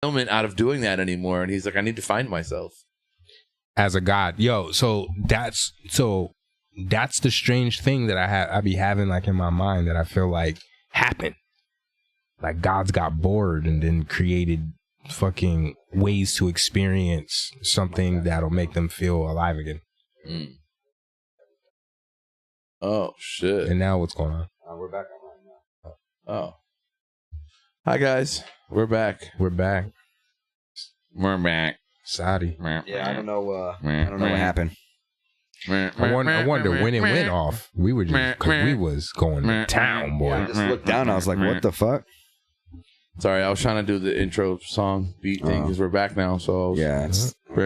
out of doing that anymore, and he's like, I need to find myself as a god. Yo, so that's the strange thing that I be having like in my mind that I feel like happened. Like gods got bored and then created fucking ways to experience something that'll make them feel alive again. Mm. Oh shit! And now what's going on? We're back online now. Oh, hi guys, we're back. We're back. Saudi. Yeah, I don't know what happened. I wonder when it went off. We were just because we was going to town, boy. Yeah, I just looked down. I was like, "What the fuck?" Sorry, I was trying to do the intro song beat thing because we're back now. So yeah, it's. I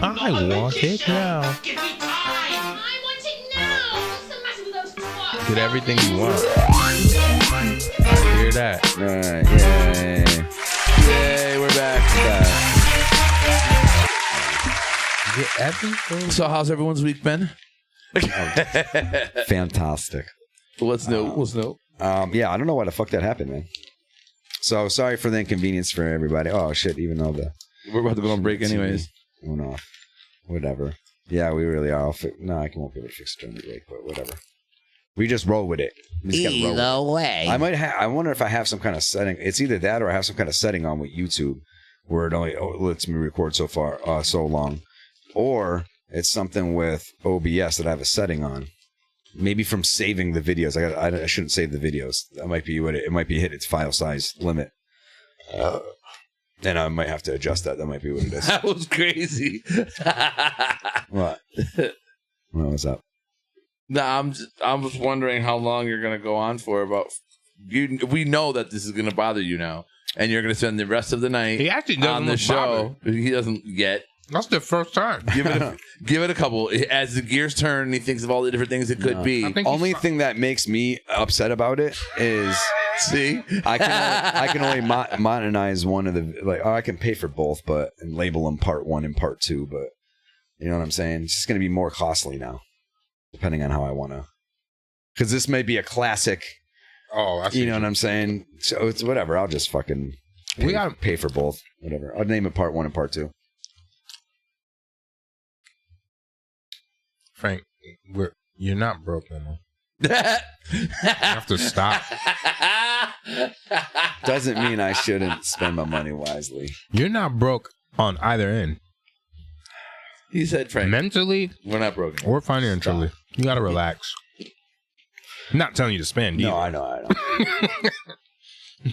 want it now. Give me time. I want it now. What's the matter with those twats? Get everything you want. Hear that? Yay, we're back. Get everything. So how's everyone's week been? Fantastic. What's new? Yeah, I don't know why the fuck that happened, man. So sorry for the inconvenience for everybody. Oh shit! Even though we're about to go on break anyways. Went off. Whatever. Yeah, we really are. No, I won't be able to fix it during the break, but whatever. We just roll with it. Either way. I wonder if I have some kind of setting. It's either that or I have some kind of setting on with YouTube where it only lets me record so long, or it's something with OBS that I have a setting on. Maybe from saving the videos. I shouldn't save the videos. That might be what it might be hit its file size limit. And I might have to adjust that. That might be what it is. That was crazy. What? What was up? No, I'm just wondering how long you're gonna go on for. About you, we know that this is gonna bother you now, and you're gonna spend the rest of the night. He actually doesn't on the show. Bothered. He doesn't yet. That's the first time. Give it a couple. As the gears turn, and he thinks of all the different things it could be. Only thing that makes me upset about it is. See, I can only monetize one of the I can pay for both, and label them part 1 and part 2. But you know what I'm saying? It's just going to be more costly now, depending on how I want to. Because this may be a classic. Oh, I see. You know what I'm saying? So it's whatever. I'll just fucking pay for both. Whatever. I'll name it part 1 and part 2. Frank, you're not broke no more. You have to stop. Doesn't mean I shouldn't spend my money wisely. You're not broke on either end. He said, Frank. Mentally, we're not broken. Or financially. Stop. You gotta relax. I'm not telling you to spend. No, I know.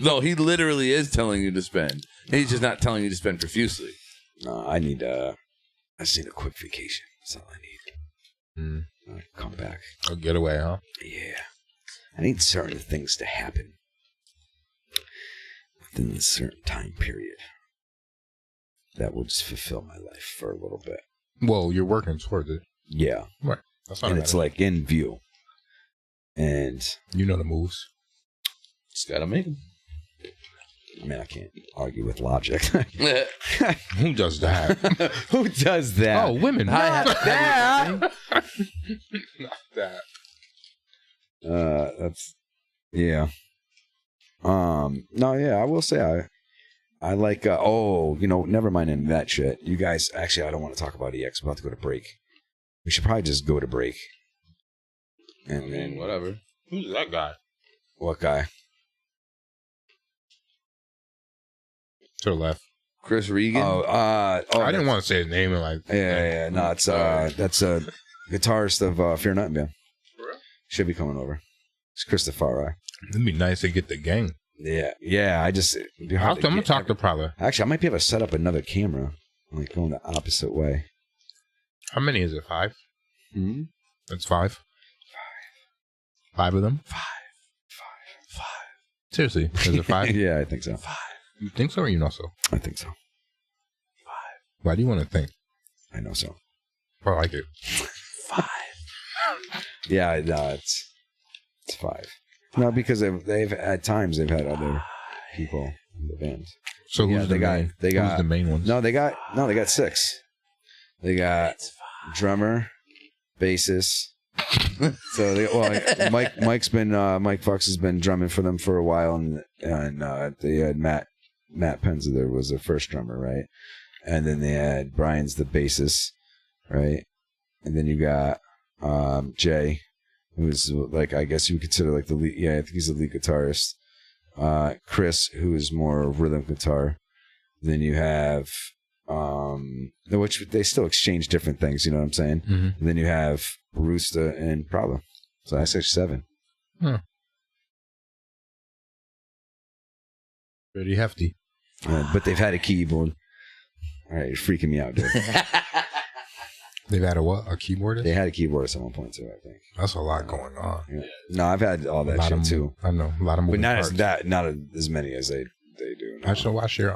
No, he literally is telling you to spend. He's just not telling you to spend profusely. No, I just need a quick vacation. That's all I need. Come back. A getaway, huh? Yeah. I need certain things to happen within a certain time period that will just fulfill my life for a little bit. Well, you're working towards it. Yeah. Right. That's not and it's like in view. And you know the moves. Just gotta make them. I mean, I can't argue with logic. Who does that? Who does that? Oh, women. Not that. Not that. That's yeah. No, yeah, I will say I like never mind in that shit. You guys actually I don't want to talk about EX. We're about to go to break. We should probably just go to break. And then whatever. Who's that guy? What guy? To the left. Chris Regan. I didn't want to say his name and like. Yeah. No, it's that's a guitarist of Fear Nothing Band. Should be coming over. It's Christopher. It'd be nice to get the gang. Yeah. I'm gonna talk to Prowler. Actually, I might be able to set up another camera, like going the opposite way. How many is it? 5? Hmm. That's 5. 5 of them. 5. Seriously, is it 5? Yeah, I think so. 5. You think so or you know so? I think so. 5. Why do you want to think? I know so. I like it. 5. Yeah, no, it's 5. No, because they've at times they've had other people in the band. So who's the main? Who's the main ones? No, they got 6. They got drummer, bassist, So Mike Fox has been drumming for them for a while, and they had Matt Penza there was their first drummer, right? And then they had Brian's the bassist, right? And then you got Jay, who's like, I guess you would consider like the lead. Yeah, I think he's the lead guitarist. Chris, who is more rhythm guitar. Then you have, which they still exchange different things, you know what I'm saying? Mm-hmm. And then you have Roosta and Problem. So that's actually 7. Huh. Pretty hefty. But they've had a keyboard. All right, you're freaking me out, dude. They've had a what? A keyboardist? They had a keyboardist at one point too, I think. That's a lot going on. Yeah. No, I've had all that shit too. I know a lot of moving parts. But not as many as they do. No. I should watch your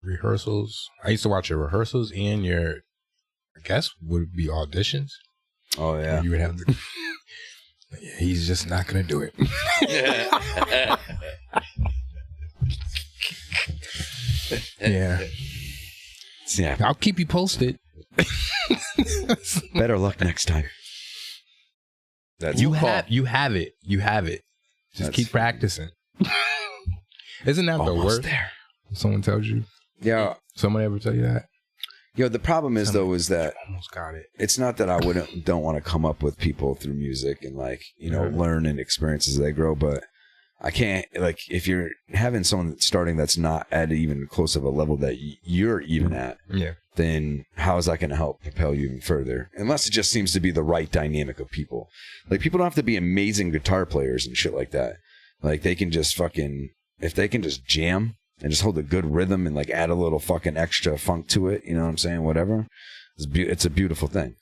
rehearsals. I used to watch your rehearsals and your, I guess would be auditions. Oh yeah. You would have to. He's just not gonna do it. Yeah. Yeah. I'll keep you posted. Better luck next time. You have it. Just keep practicing. Isn't that the worst? There. Someone tells you? Yeah. Someone ever tell you that? The problem is is that almost got it. It's not that I don't want to come up with people through music and learn and experience as they grow, but I can't, if you're having someone starting that's not at even close of a level that you're even at, then how is that going to help propel you even further? Unless it just seems to be the right dynamic of people. Like, people don't have to be amazing guitar players and shit like that. Like, they can just if they can just jam and just hold a good rhythm and add a little fucking extra funk to it, you know what I'm saying? Whatever. It's a beautiful thing.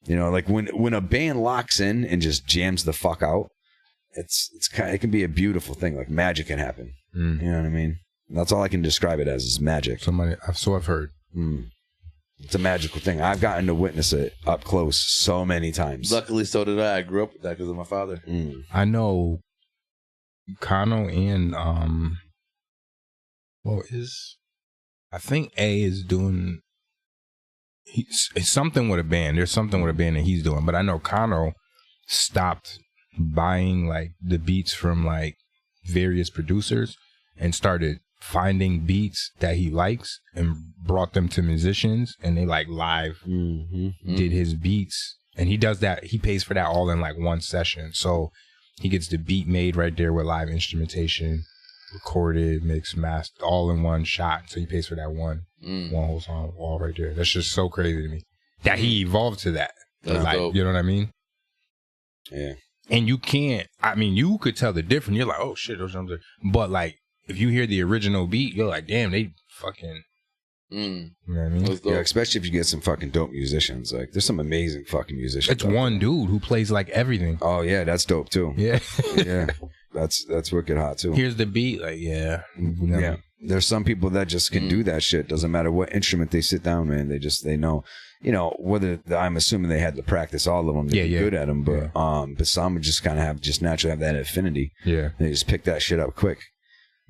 When a band locks in and just jams the fuck out, it can be a beautiful thing. Like, magic can happen. You know what I mean? That's all I can describe it as is magic. I've heard. It's a magical thing. I've gotten to witness it up close so many times. Luckily, so did I. I grew up with that because of my father. I know Kano and I think A is doing it's something with a band. There's something with a band that he's doing, but I know Kano stopped buying the beats from various producers and started finding beats that he likes and brought them to musicians, and they live did his beats, and he does that. He pays for that all in one session, so he gets the beat made right there with live instrumentation, recorded, mixed, mastered, all in one shot. So he pays for that one whole song all right there. That's just so crazy to me that he evolved to that. That's dope. You know what I mean? Yeah. And you can't, you could tell the difference. You're like, oh shit, those drums are, but if you hear the original beat, you're like, damn, they fucking, you know what I mean? Yeah, especially if you get some fucking dope musicians. There's some amazing fucking musicians. It's one dude who plays everything. Oh yeah, that's dope too. Yeah. Yeah. That's wicked hot too. Here's the beat, yeah. There's some people that just can do that shit. Doesn't matter what instrument they sit down, man. They know, whether I'm assuming they had to practice all of them to be good at them, but some just kind of naturally have that affinity. Yeah. They just pick that shit up quick.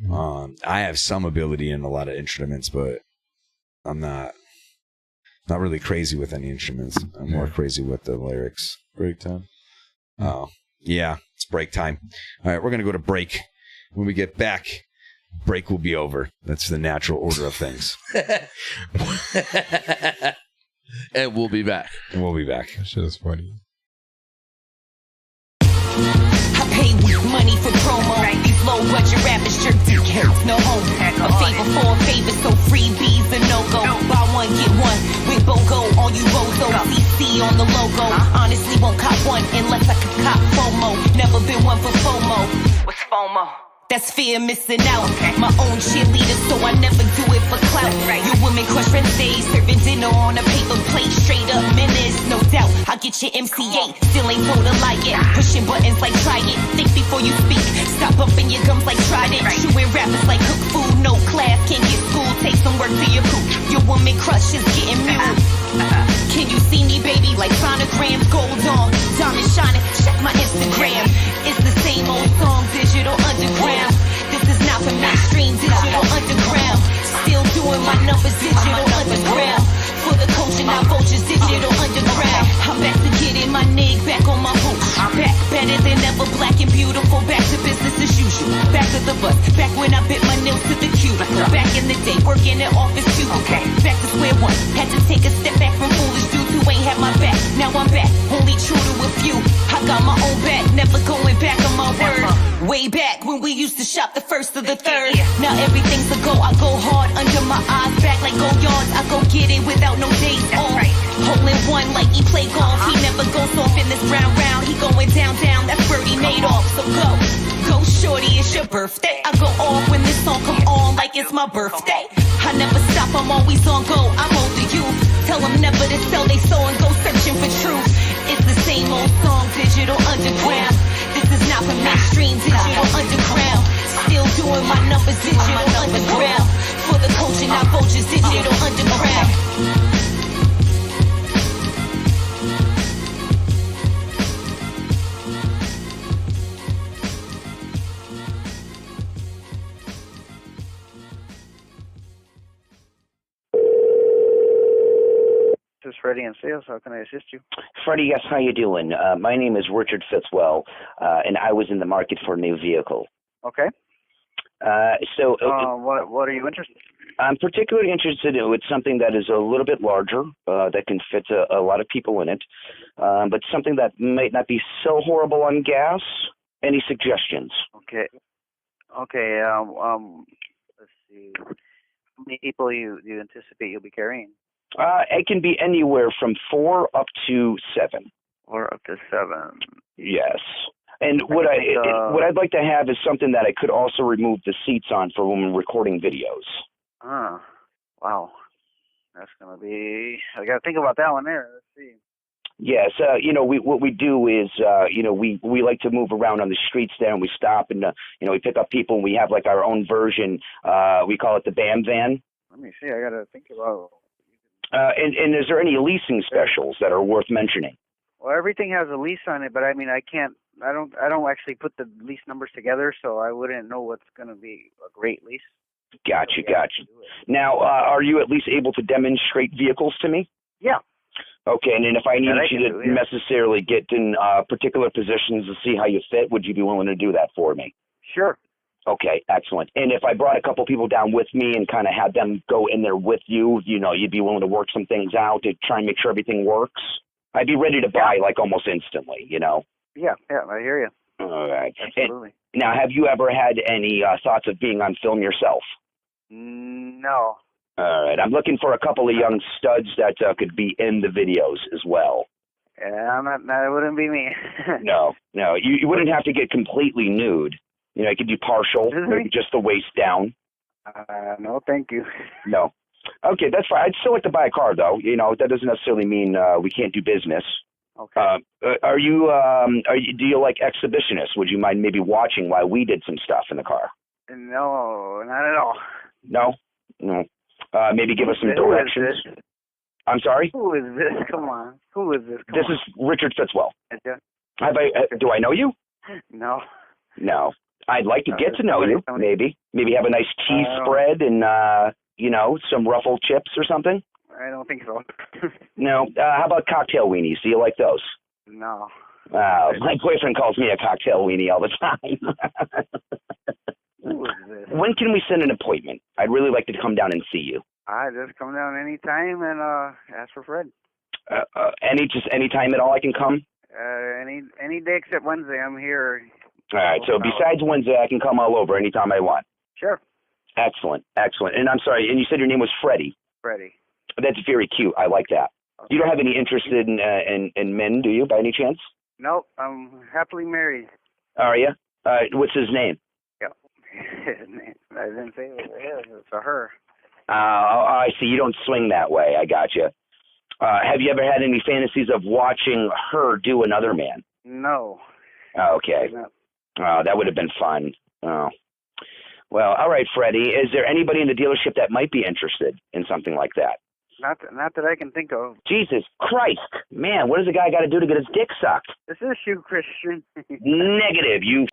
I have some ability in a lot of instruments, but I'm not really crazy with any instruments. I'm more crazy with the lyrics. Break time. Oh, yeah. It's break time. All right, we're going to go to break. When we get back, break will be over. That's the natural order of things. And we'll be back. That shit is funny. I pay with money for promo. These low budget rappers jerk dickheads, no homo. A favor for a favor, so freebies a no-go. Buy one, get one with BOGO. All you bozo, CC on the logo. Honestly, won't cop one unless I could cop FOMO. Never been one for FOMO. What's FOMO? That's fear missing out. My own cheerleader, so I never do it for clout. Your women crush Wednesdays, serving dinner on a paper plate. Straight up menace, no doubt. I'll get your MCA, still ain't told a lie yet. Pushing buttons like try it. Think before you speak. Stop bumping your gums like Trident. Chewing rappers like cook food. No class, can't get school. Take some work to your poop. Your woman crush is getting mute. Can you see me, baby? Like sonograms, gold on, diamond shining. Check my Instagram. It's the same old song, digital underground. This is not for mainstream, digital underground. Still doing my numbers, digital underground. For the culture, not vultures, digital underground. I'm back when I bit my nails to the cubicle. Back in the day, working in office cubicle. Back to square one. Had to take a step back from foolish dudes who ain't had my back. Now I'm back, only true to a few. I got my own back, never going back on my word. Way back when we used to shop the first to the third. Now everything's a go. I go hard under my eyes, back like go yards. I go get it without no days off. Hole in one like he play golf. He never goes off in this round. He going down. That's Birdie made off. So go shorty, it's your birthday. I go off when this song come on like it's my birthday. I never stop, I'm always on go. I'm older youth. Tell them never to sell they soul and go searching for truth. It's the same old song, digital underground. This is not for mainstream, digital underground. Still doing my numbers, digital underground. For the culture, not vultures, digital underground. This is Freddie in sales. How can I assist you? Freddie, yes, how you doing? My name is Richard Fitzwell, and I was in the market for a new vehicle. Okay. What are you interested in? I'm particularly interested with something that is a little bit larger, that can fit a lot of people in it, but something that might not be so horrible on gas. Any suggestions? Okay. Let's see. How many people you anticipate you'll be carrying? It can be anywhere from 4 up to 7. 4 up to 7. Yes. And what I'd like to have is something that I could also remove the seats on for when we're recording videos. Wow. That's gonna be. I gotta think about that one there. Let's see. Yes, what we do is, we like to move around on the streets there, and we stop and, we pick up people, and we have like our own version. We call it the BAM van. Let me see. I gotta think about. And is there any leasing specials that are worth mentioning? Well, everything has a lease on it, but I mean, I don't actually put the lease numbers together, so I wouldn't know what's going to be a great lease. Gotcha. Now, are you at least able to demonstrate vehicles to me? Yeah. Okay, and then if I needed you to necessarily get in particular positions to see how you fit, would you be willing to do that for me? Sure. Okay, excellent. And if I brought a couple people down with me and kind of had them go in there with you, you'd be willing to work some things out to try and make sure everything works? I'd be ready to buy like almost instantly, Yeah, I hear you. All right. Absolutely. And now, have you ever had any thoughts of being on film yourself? No. All right. I'm looking for a couple of young studs that could be in the videos as well. Yeah, that wouldn't be me. No. You wouldn't have to get completely nude. I could do partial, maybe just the waist down. No, thank you. No. Okay, that's fine. I'd still like to buy a car, though. That doesn't necessarily mean we can't do business. Okay. Do you like exhibitionists? Would you mind maybe watching while we did some stuff in the car? No, not at all. No. Maybe give us some directions. Who is this? I'm sorry? Who is this? Come on. Who is this? This is Richard Fitzwell. Yeah. Do I know you? No. No. I'd like to get to know you, maybe. Maybe have a nice cheese spread and, some ruffled chips or something. I don't think so. No. How about cocktail weenies? Do you like those? No. My boyfriend calls me a cocktail weenie all the time. Who is this? When can we send an appointment? I'd really like to come down and see you. Just come down anytime and ask for Fred. Any time at all I can come? Any day except Wednesday. I'm here. All right, so besides Wednesday, I can come all over anytime I want. Sure. Excellent. And I'm sorry, and you said your name was Freddie. Freddie. That's very cute. I like that. Okay. You don't have any interest in men, do you, by any chance? Nope, I'm happily married. Are you? What's his name? Yep. I didn't say it was his. It's a her. I see. You don't swing that way. I gotcha. Have you ever had any fantasies of watching her do another man? No. Okay. No. That would have been fun. Oh. Well, all right, Freddie. Is there anybody in the dealership that might be interested in something like that? Not that I can think of. Jesus Christ. Man, what does a guy got to do to get his dick sucked? This is you, Christian. Negative, you...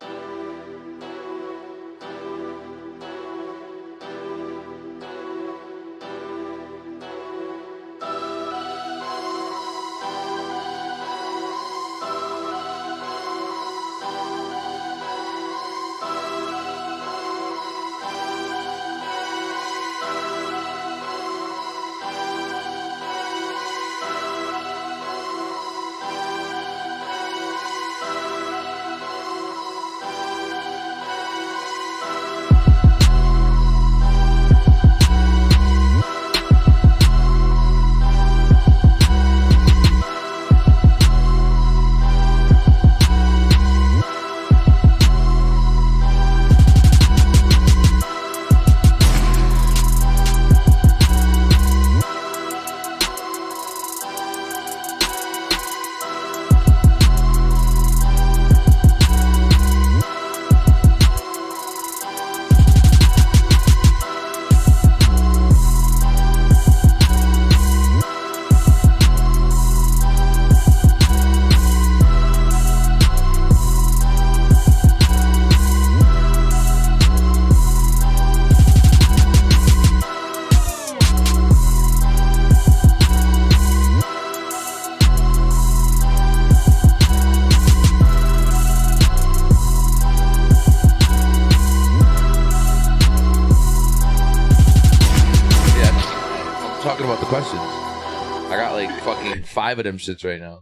questions. I got like fucking 5 of them shits right now.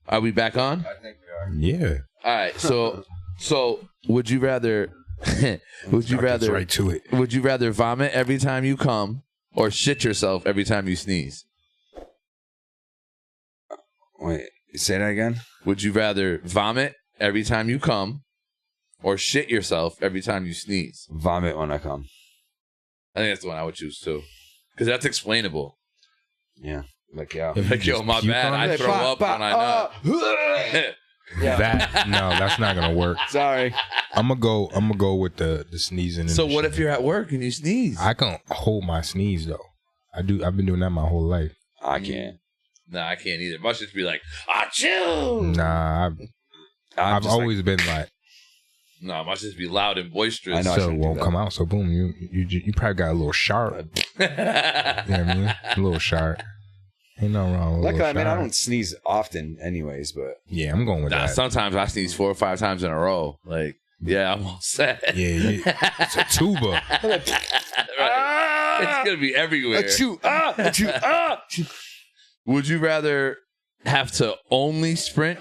Are we back on? I think we are. Yeah. All right. So would you rather? Would you rather? Right to it. Would you rather vomit every time you come or shit yourself every time you sneeze? Wait, say that again? Would you rather vomit every time you come or shit yourself every time you sneeze? Vomit when I come. I think that's the one I would choose too. Because that's explainable. Yeah. Like, yeah. If you Like, yo, just my puke bad. on I it? throw up when I know. That's not gonna work. Sorry. I'm gonna go with the sneezing. So what if you're at work and you sneeze? I can hold my sneeze though. I've been doing that my whole life. I can't. Nah, I can't either. Must just be like, achoo! Nah, I've always been like, No, must just be loud and boisterous. I know. so it won't come out. So boom, you probably got a little sharp. You know what I mean? A little sharp. Ain't nothing wrong with a Luckily, little I mean, I sharp. don't sneeze often anyways, but Yeah, I'm going with Nah, that. sometimes I sneeze 4 or 5 times in a row. Like, yeah, I'm all set. Yeah, it's a tuba. Right. It's gonna be everywhere. Would you rather have to only sprint?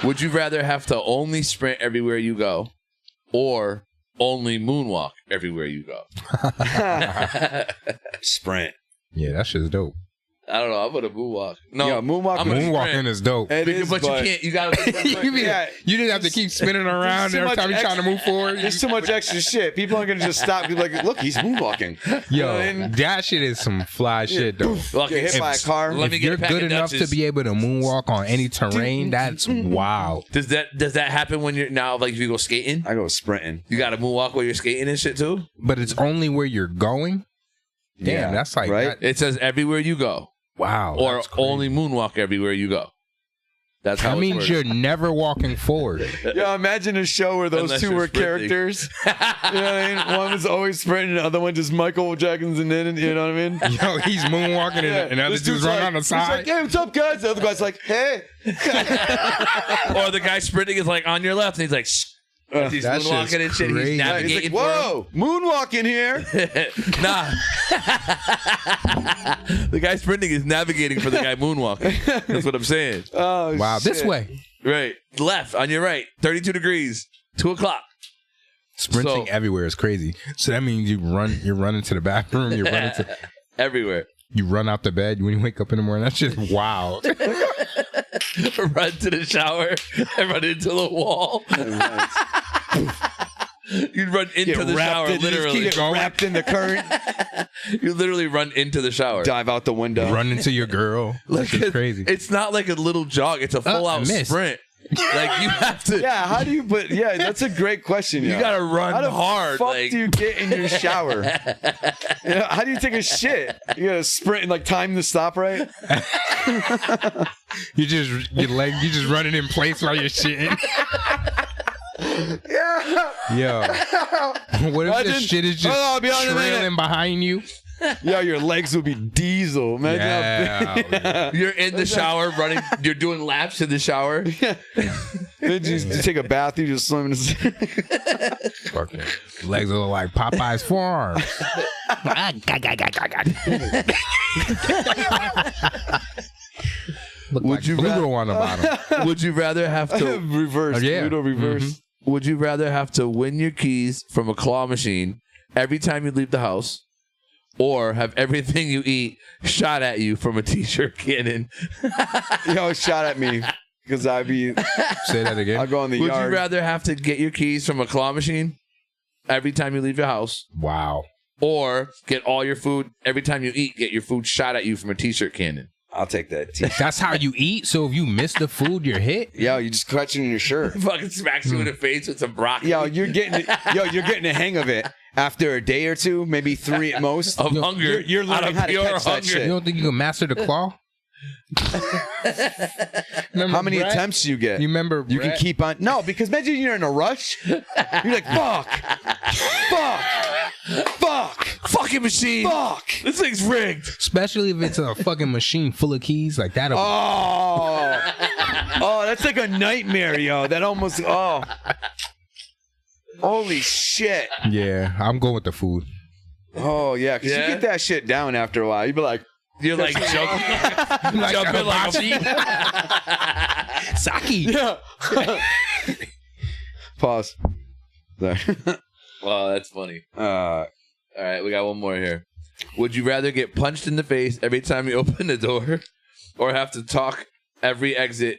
Would you rather have to only sprint everywhere you go, or only moonwalk everywhere you go? sprint. Yeah, that shit's dope. I don't know. I'm gonna moonwalk. No, Yeah, moonwalk- I'm gonna Moonwalking sprint. is dope. It is, But you can't. You gotta. You didn't have to keep spinning around too every much time you're trying to move forward. There's too much extra shit. People aren't gonna just stop. Be like, look, he's moonwalking. Yo, You know what I mean? that shit is some fly shit though. Look, Get hit by a car. Let me If get you're a pack good of enough to Dutchess. be able to moonwalk on any terrain, that's wild. Does that happen when you're now like if you go skating? I go sprinting. You got to moonwalk while you're skating and shit too. But it's only where you're going. Damn, Yeah, that's like right? that- It says everywhere you go, wow. or that's crazy. only moonwalk everywhere you go. That's how That it means works. you're never walking forward. Yeah, imagine a show where those Unless two you're were sprinting. characters. You know what I mean? One was always sprinting, the other one just Michael Jackson's and then, you know what I mean? Yo, he's moonwalking and other This dude's dude's running like, on the he's side. like, hey, what's up, guys? The other guy's like, hey. Or the guy sprinting is like on your left, and he's like, shh. As he's That moonwalking shit's and shit. crazy. He's navigating. He's like, whoa, moonwalking here. Nah. The guy sprinting is navigating for the guy moonwalking. That's what I'm saying. Oh, Wow, shit. this way. Right. Left on your right. 32 degrees. 2 o'clock. Sprinting So- everywhere is crazy. So that means you're running to the bathroom, Everywhere. you run out the bed when you wake up in the morning. That's just wild. Run to the shower and run into the wall. You run into the shower, literally. Get wrapped in the current, You literally run into the shower. dive out the window. Run into your girl. That's just crazy. It's not like a little jog. It's a full-out missed. sprint. Like, you have to... Yeah, how do you put? Yeah, that's a great question. You yo. gotta run How the hard. Fuck Like, do you get in your shower? You know, how do you take a shit? You gotta sprint and like time the stop right. You just running in place while you're shitting. Yeah. Yo, what if Imagine- this shit is just Hold on, be honest with trailing you. behind you? Yo, your legs would be diesel. Imagine how big. Yeah. you're in the shower running. You're doing laps in the shower. Then you take a bath, you just swim in the Fucking legs look like Popeye's forearms. Look Would like you Pluto on the bottom. Would you rather have to... reverse. Yeah. Pluto reverse. Would you rather have to win your keys from a claw machine every time you leave the house, or have everything you eat shot at you from a t-shirt cannon? Yo, shot at me because I'd be. Say that again. I'll go in the Would yard. you rather have to get your keys from a claw machine every time you leave your house, Wow. or get all your food every time you eat, get your food shot at you from a t-shirt cannon? I'll take that. That's how you eat. So if you miss the food, you're hit. Yo, you just catch it in your shirt. Fucking smacks you in the face with some broccoli. Yo, you're getting the hang of it after a day or two, maybe 3 at most. Of hunger. You're out learning of how to pure catch that hunger. shit. You don't think you can master the claw? Remember How many Brett? attempts you get? You remember You can Brett? keep on. No, because imagine you're in a rush. You're like, fuck. Fucking machine. Fuck. This thing's rigged. Especially if it's a fucking machine full of keys like that. Oh, that's like a nightmare, yo. That almost. Oh, holy shit. Yeah, I'm going with the food. Oh yeah, because you get that shit down after a while. You'd be like, you're like jumping, jumping like a beat. Saki. Yeah. Pause. Sorry. Wow, that's funny. All right, we got one more here. Would you rather get punched in the face every time you open the door, or have to talk every exit,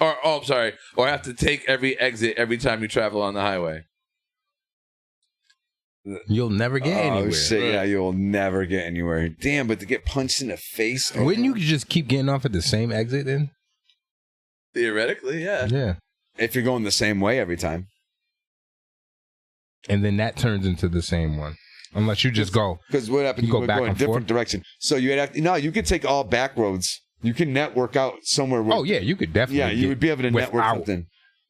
or have to take every exit every time you travel on the highway? You'll never get anywhere. Oh shit! Yeah, you'll never get anywhere. Damn, but to get punched in the face, wouldn't you just keep getting off at the same exit then? Theoretically, yeah. Yeah. If you're going the same way every time, and then that turns into the same one, unless you just go. Because what happens? You go back in a different direction. So you have to, you could take all back roads. You can network out somewhere. Where, you could definitely. Yeah, you would be able to network something.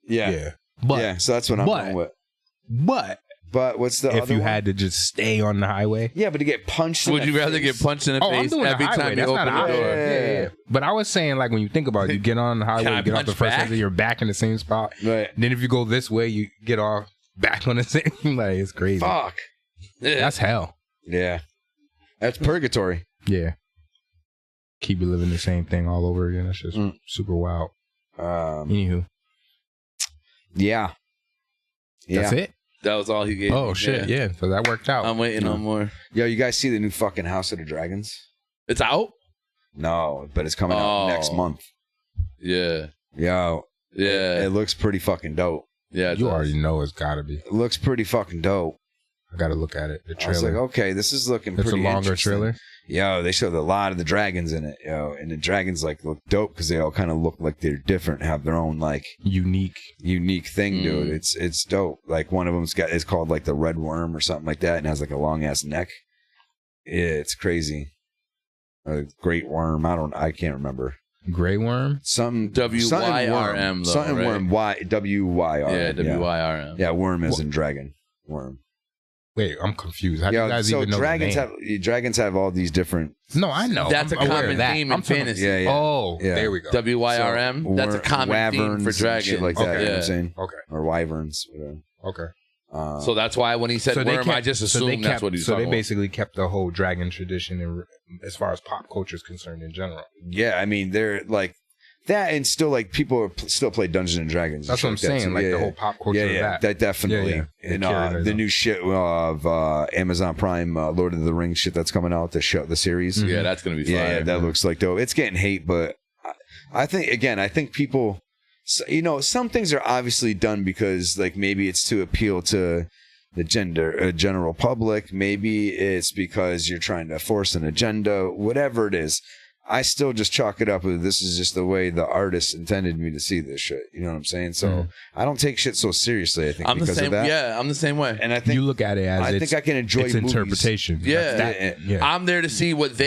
Yeah. But so that's what I'm going with. But what's the other if you had to just stay on the highway? Yeah, but to get punched Would you rather get punched in the face every time you open the door? Yeah. But I was saying, like, when you think about it, you get on the highway, you get off the first exit, you're back in the same spot. Right. Then if you go this way, you get off back on the same. Like, it's crazy. Fuck. That's hell. Yeah. That's purgatory. Yeah. Keep you living the same thing all over again. That's just super wild. Anywho. Yeah. That's it? That was all he gave. Oh, shit. Yeah. So that worked out. I'm waiting on more. Yo, you guys see the new fucking House of the Dragons? It's out? No, but it's coming out next month. Yeah. Yo. Yeah. It looks pretty fucking dope. Yeah. You already know it's got to be. It looks pretty fucking dope. I got to look at it. The trailer. I was like, okay, this is looking pretty interesting. It's a longer trailer? Yo, they showed a lot of the dragons in it, yo. And the dragons, like, look dope because they all kind of look like they're different, have their own, like... Unique thing, dude. It's dope. Like, one of them's it's called, like, the Red Worm or something like that and has, like, a long-ass neck. It's crazy. Great Worm. I can't remember. Gray Worm? Some W-Y-R-M, though, something right? Worm. W-Y-R-M. Yeah, W-Y-R-M. Yeah, Worm as in dragon. Worm. Wait, I'm confused. How do you guys even know dragons the name? Dragons have all these different... No, I know. That's a common theme in fantasy. Yeah. Oh, there we go. W-Y-R-M. So, that's a common theme for dragons. Shit like that, okay. You know what I'm saying? Okay. Or wyverns. Whatever. Okay. So that's why when he said worm, I just assumed that's what he's talking about. So they basically kept the whole dragon tradition as far as pop culture is concerned in general. Yeah, I mean, they're like... That and still like people still play Dungeons and Dragons. That's what I'm saying. Like the whole pop culture of that. That definitely. Yeah. And the new shit of Amazon Prime, Lord of the Rings shit that's coming out, the series. Mm-hmm. Yeah, that's gonna be fire. Yeah, that looks like dope. It's getting hate, but I think people, some things are obviously done because like maybe it's to appeal to the general public. Maybe it's because you're trying to force an agenda. Whatever it is. I still just chalk it up with this is just the way the artist intended me to see this shit. You know what I'm saying? So I don't take shit so seriously. I think I'm because the same. of that. Yeah, I'm the same way. And I think you look at it as I think I can enjoy its movies. interpretation. Yeah. I'm there to see what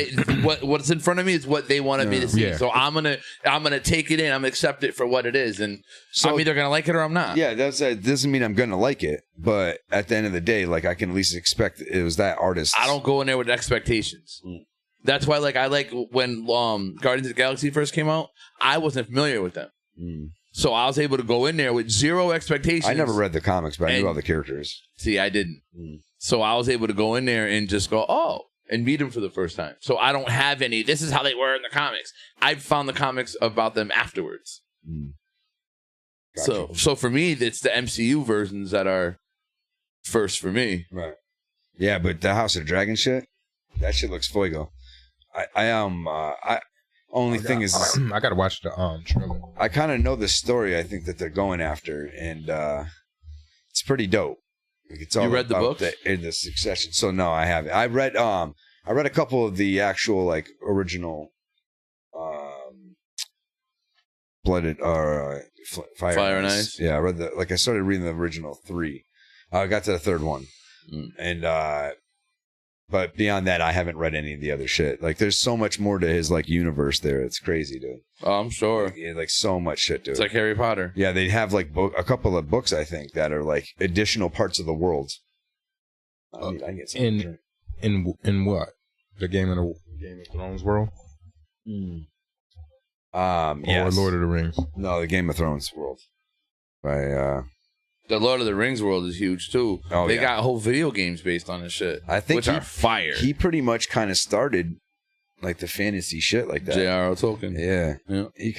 what's in front of me is what they wanted me to see. Yeah. So I'm gonna take it in. I'm gonna accept it for what it is, and so, I'm either gonna like it or I'm not. Yeah, that doesn't mean I'm gonna like it, but at the end of the day, like I can at least expect it was that artist. I don't go in there with expectations. That's why, like, I like when Guardians of the Galaxy first came out, I wasn't familiar with them. So I was able to go in there with zero expectations. I never read the comics, but I knew all the characters. See, I didn't. So I was able to go in there and just go, and meet them for the first time. So I don't have any, this is how they were in the comics. I found the comics about them afterwards. Gotcha. So for me, it's the MCU versions that are first for me. Right. Yeah, but the House of the Dragon shit, that shit looks fuego. I gotta watch the trailer. I kind of know the story. I think that they're going after, and it's pretty dope. Like, it's all you read the book in the Succession. So no, I haven't. I read a couple of the actual like original Blooded or Fire and Ice. Yeah, I read I started reading the original 3. I got to the 3rd one, and but beyond that, I haven't read any of the other shit. Like, there's so much more to his like universe there. It's crazy, dude. Oh, I'm sure. Like so much shit, dude. It's like Harry Potter. Yeah, they have like a couple of books, I think, that are like additional parts of the world. I can get some in what? The Game of Thrones world? Yes. Or Lord of the Rings? No, the Game of Thrones world. By The Lord of the Rings world is huge too. Oh, they yeah. got whole video games based on this shit. I think which are fire. He pretty much kind of started like the fantasy shit like that. J.R.R. Tolkien. Yeah. Yeah. He's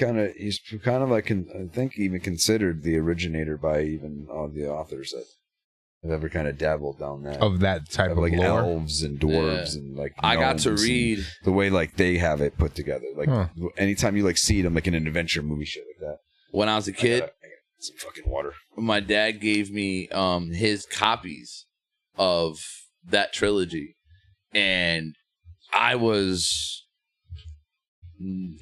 kind of like, I think even considered the originator by even all the authors that have ever kind of dabbled down that. Of that type of like lore. elves and dwarves and like I got to gnomes and read the way like they have it put together. Like anytime you like see them like in an adventure movie shit like that. when I was a kid. I got some fucking water. My dad gave me his copies of that trilogy, and I was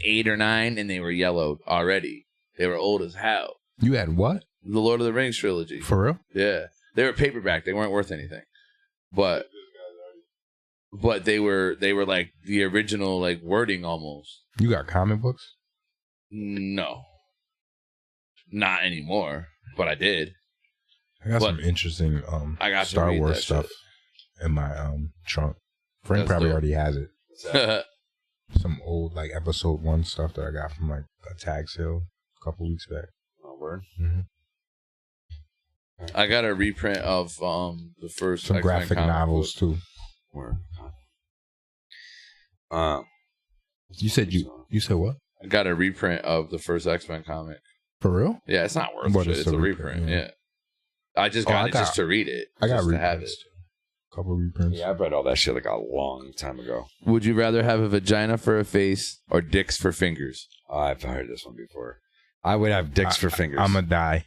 8 or 9, and they were yellowed already. They were old as hell. You had what? The Lord of the Rings trilogy. For real? Yeah, they were paperback. They weren't worth anything, but they were like the original like wording almost. You got comic books? No, not anymore. But I did. I got some interesting I got Star to read Wars that stuff in my trunk. Frank That's probably dope. already has it. Some old like episode 1 stuff that I got from like a tag sale a couple weeks back. Oh, word. Mm-hmm. I got a reprint of the first Some X-Men graphic comic novels book. too. Word. You said what? I got a reprint of the first X-Men comic. For real? Yeah, it's not worth But shit. It's a reprint. Yeah. I just got it just to read it. I got just to have reprints. it. Couple reprints. Yeah, I've read all that shit like a long time ago. Would you rather have a vagina for a face or dicks for fingers? I've heard this one before. I would have dicks for fingers. I'm gonna die.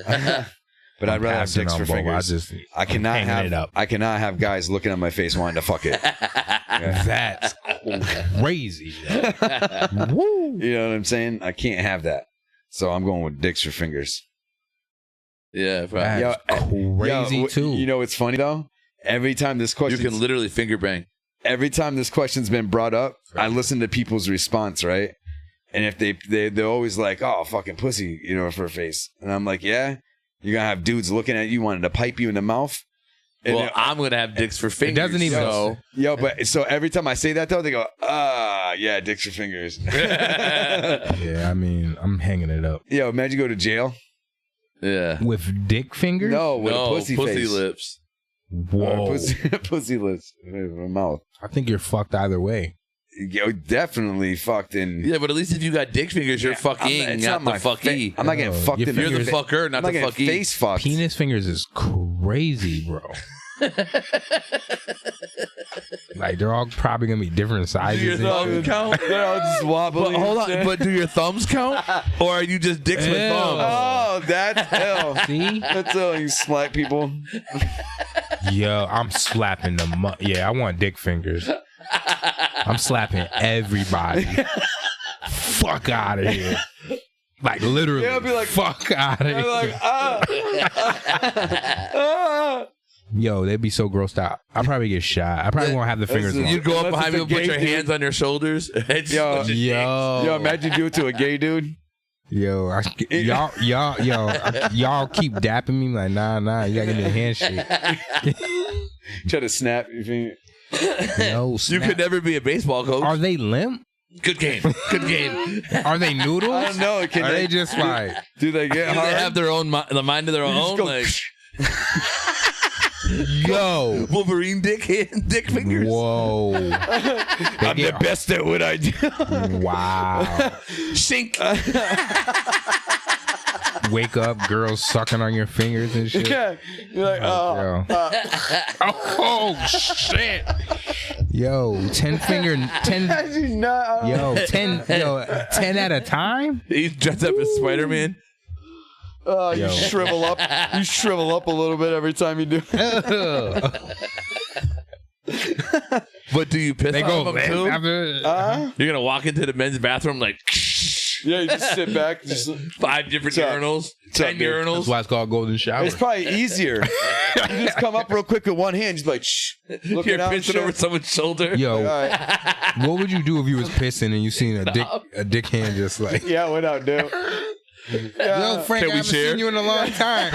But I'd rather have dicks for fingers. I cannot have guys looking at my face wanting to fuck it. That's crazy. Woo. You know what I'm saying? I can't have that. So I'm going with dicks for fingers. Yeah, that's crazy too. You know what's funny though? Every time this question, you can literally finger bang. Every time this question's been brought up, I listen to people's response, right? And if they're always like, "Oh, fucking pussy," you know, for a face, and I'm like, "Yeah, you're gonna have dudes looking at you wanting to pipe you in the mouth." And well, I'm gonna have dicks for fingers. It doesn't even. But so every time I say that though, they go, yeah, dicks for fingers. Yeah, I mean, I'm hanging it up. Yo, imagine you go to jail. Yeah. With dick fingers? No, with a pussy face. Lips. Whoa. Pussy lips. A mouth. I think you're fucked either way. Yo, definitely fucked in. Yeah, but at least if you got dick fingers, you're fucking, not the fucky. I'm not getting fucked in the You're the fucker, not the fucky. Face fucked. Penis fingers is crazy, bro. Like, they're all probably going to be different sizes. Do your thumbs count? They're all just wobbly. But hold on, but do your thumbs count? Or are you just dicks with thumbs? Oh, that's ill. See? That's ill. You slap people. Yo, I'm slapping them. Yeah, I want dick fingers. I'm slapping everybody. Fuck out of here. Like, literally. Yeah, I'll be like, fuck out of here. Like, Yo, they'd be so grossed out. I'd probably get shot. I probably won't have the fingers on. You'd go up behind me and put your dude. hands on your shoulders. Yo, imagine you do it to a gay dude. Yo, y'all keep dapping me like, nah, you gotta give me a handshake. Try to snap your finger. Yo, You could never be a baseball coach. Are they limp? Good game. Good game. Are they noodles? I don't know. Are they just like? Do they get Do hard? they have their own the mind of their own? go, Like Yo, Wolverine dick fingers. whoa! I'm the best at what I do. Wow. Sink. Wake up, girls sucking on your fingers and shit. Yeah. You're like, Oh shit! Yo, 10 at a time. He's dressed up as Spider-Man. you shrivel up. You shrivel up a little bit every time you do it. But do you piss They on go them limp too? after. You're gonna walk into the men's bathroom like Yeah, you just sit back. Just, 5 different urinals, 10 urinals. That's why it's called golden shower. it's probably easier. You just come up real quick with one hand. Just like, shh. Looking You're out and pissing shit. over someone's shoulder. Yo, All right. what would you do if you was pissing and you seen a dick hand just like? Yeah, what up, dude? Yo, Frank, Can I we haven't share? seen you in a long time.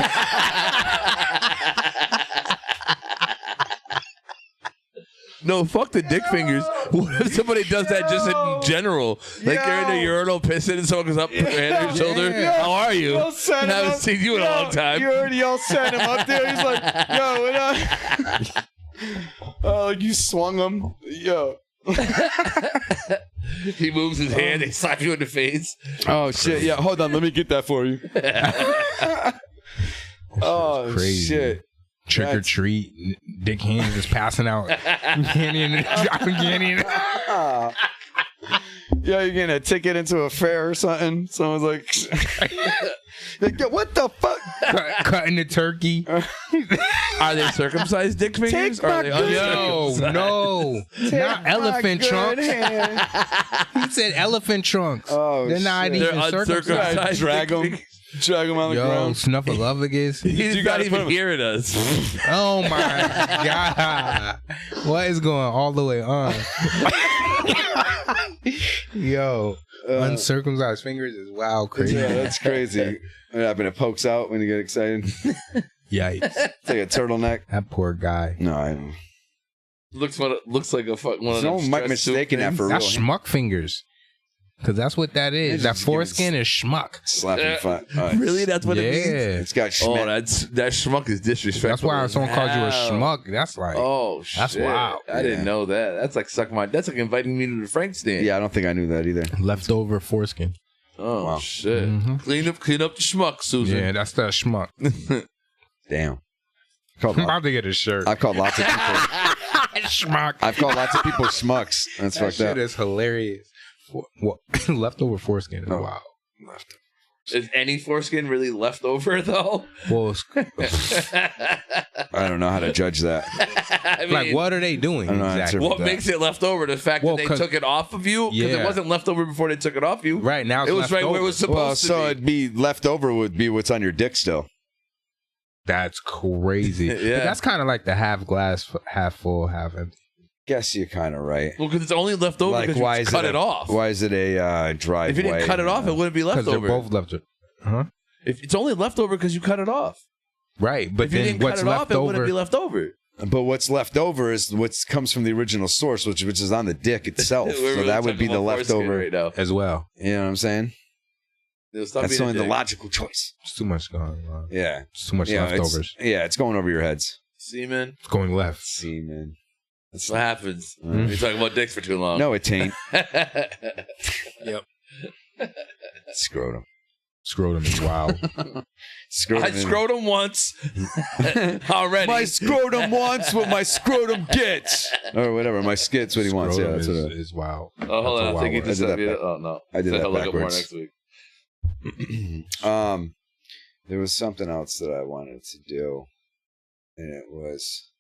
No, fuck the dick fingers. What if somebody does that just in general? Like you're in a urinal pissing and someone goes up, put their hand on your shoulder. How are you? I haven't seen you in a long time. You already all set him up there. He's like, yo, what up? Like you swung him. Yo. He moves his hand, they slap you in the face. Oh shit! Yeah, hold on, let me get that for you. Oh crazy. shit! Trick or treat, Dick Haynes is passing out. Yeah, you're getting a ticket into a fair or something. Someone's like, yo, what the fuck? Cutting the turkey. Are they circumcised dick fingers? Or are they uncircumcised? No, not elephant trunks. He said elephant trunks. Oh, they're not shit. even They're circumcised. uncircumcised. Drag him on the ground. Snuffleupagus. He's not even hearing us. Oh my god! What is going all the way on? Yo, uncircumcised fingers is wild crazy. Yeah, that's crazy. What happened? It pokes out when you get excited. Yikes! It's like a turtleneck. That poor guy. No, I don't. Looks like a fuck. One of them Someone might be mistaken that for real. That's schmuck fingers. Because that's what that is. That foreskin is schmuck. Slapping fun. Really? That's what it means? It's got schmuck. Oh, that schmuck is disrespectful. That's why if someone calls you a schmuck, that's like, oh, shit. That's wild. I didn't know that. That's like that's like inviting me to the Frank stand. Yeah, I don't think I knew that either. leftover foreskin. Oh, Wow. shit. Mm-hmm. Clean up the schmuck, Susan. Yeah, that's that schmuck. Damn. I'm about to get a shirt. I've called lots of people. Schmuck. I've called lots of people schmucks. That's That fucked shit up. is hilarious. What? Leftover foreskin is wild. Is any foreskin really left over, though? Well, I don't know how to judge that. I mean, like, what are they doing I don't know how to exactly? answer what that. makes it left over? The fact Well, that they 'cause- took it off of you? Because Yeah. it wasn't left over before they took it off you. Right now, it's It was right where it was supposed Well, to so be. it'd be left over would be what's on your dick still. That's crazy. Yeah. But that's kind of like the half glass, half full, half empty. Guess you're kind of right. Well, because it's only left over Like, because why you is cut it it off. Why is it a driveway? If you didn't cut it off, it wouldn't be left Because they're over. both left. Huh? If it's only left over because you cut it off. Right, but If you then didn't cut what's it off, left it wouldn't over? be left over. But what's left over is what comes from the original source, which is on the dick itself. We're So really that would talking be the about foreskin leftover. right now. As well. You know what I'm saying? Stop That's being a only the dick. logical choice. It's too much going on. Yeah. It's too much Yeah, leftovers. it's going over your heads. Semen. It's going left. See, man. That's what happens. You're talking about dicks for too long. No, it tain't. Yep. Scrotum. Scrotum is wild. Scrotum. I scrotum once already. My scrotum wants what my scrotum gets. Or whatever. My skit's what he wants. Yeah, Scrotum that's what is wild. Oh, hold That's a on. I think he wild just word. I said did that Oh, no. I did Said that he'll look up more backwards. next week. There was something else that I wanted to do. And it was...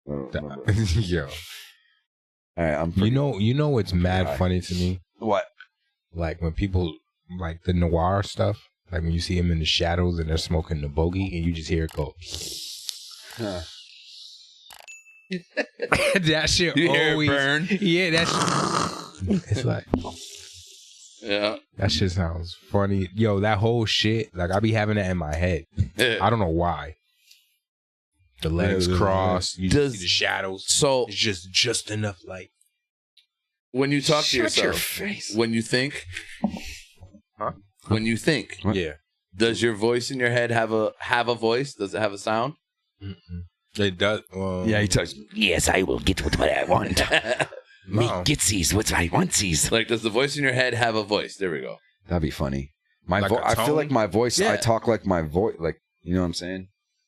I don't remember. Yo, All right, I'm you know what's mad funny to me? what? Like when people like the noir stuff. Like when you see them in the shadows and they're smoking the bogey, and you just hear it go. Huh. That shit You hear it always burn? Yeah, that's. It's like Yeah. that shit sounds funny. Yo, that whole shit. Like I be having that in my head. I don't know why. The legs crossed. You just see the shadows. So It's just enough light. when you talk to Shut yourself, your face. when you think, Huh? when you think, Yeah. does your voice in your head have a voice? Does it have a sound? It does. Yeah, he touched. Yes, I will get what I want. Me No. getsies what I wantsies. Like, does the voice in your head have a voice? There we go. That'd be funny. My Like a I feel tone? like my voice. Yeah. I talk like my voice. Like, you know what I'm saying?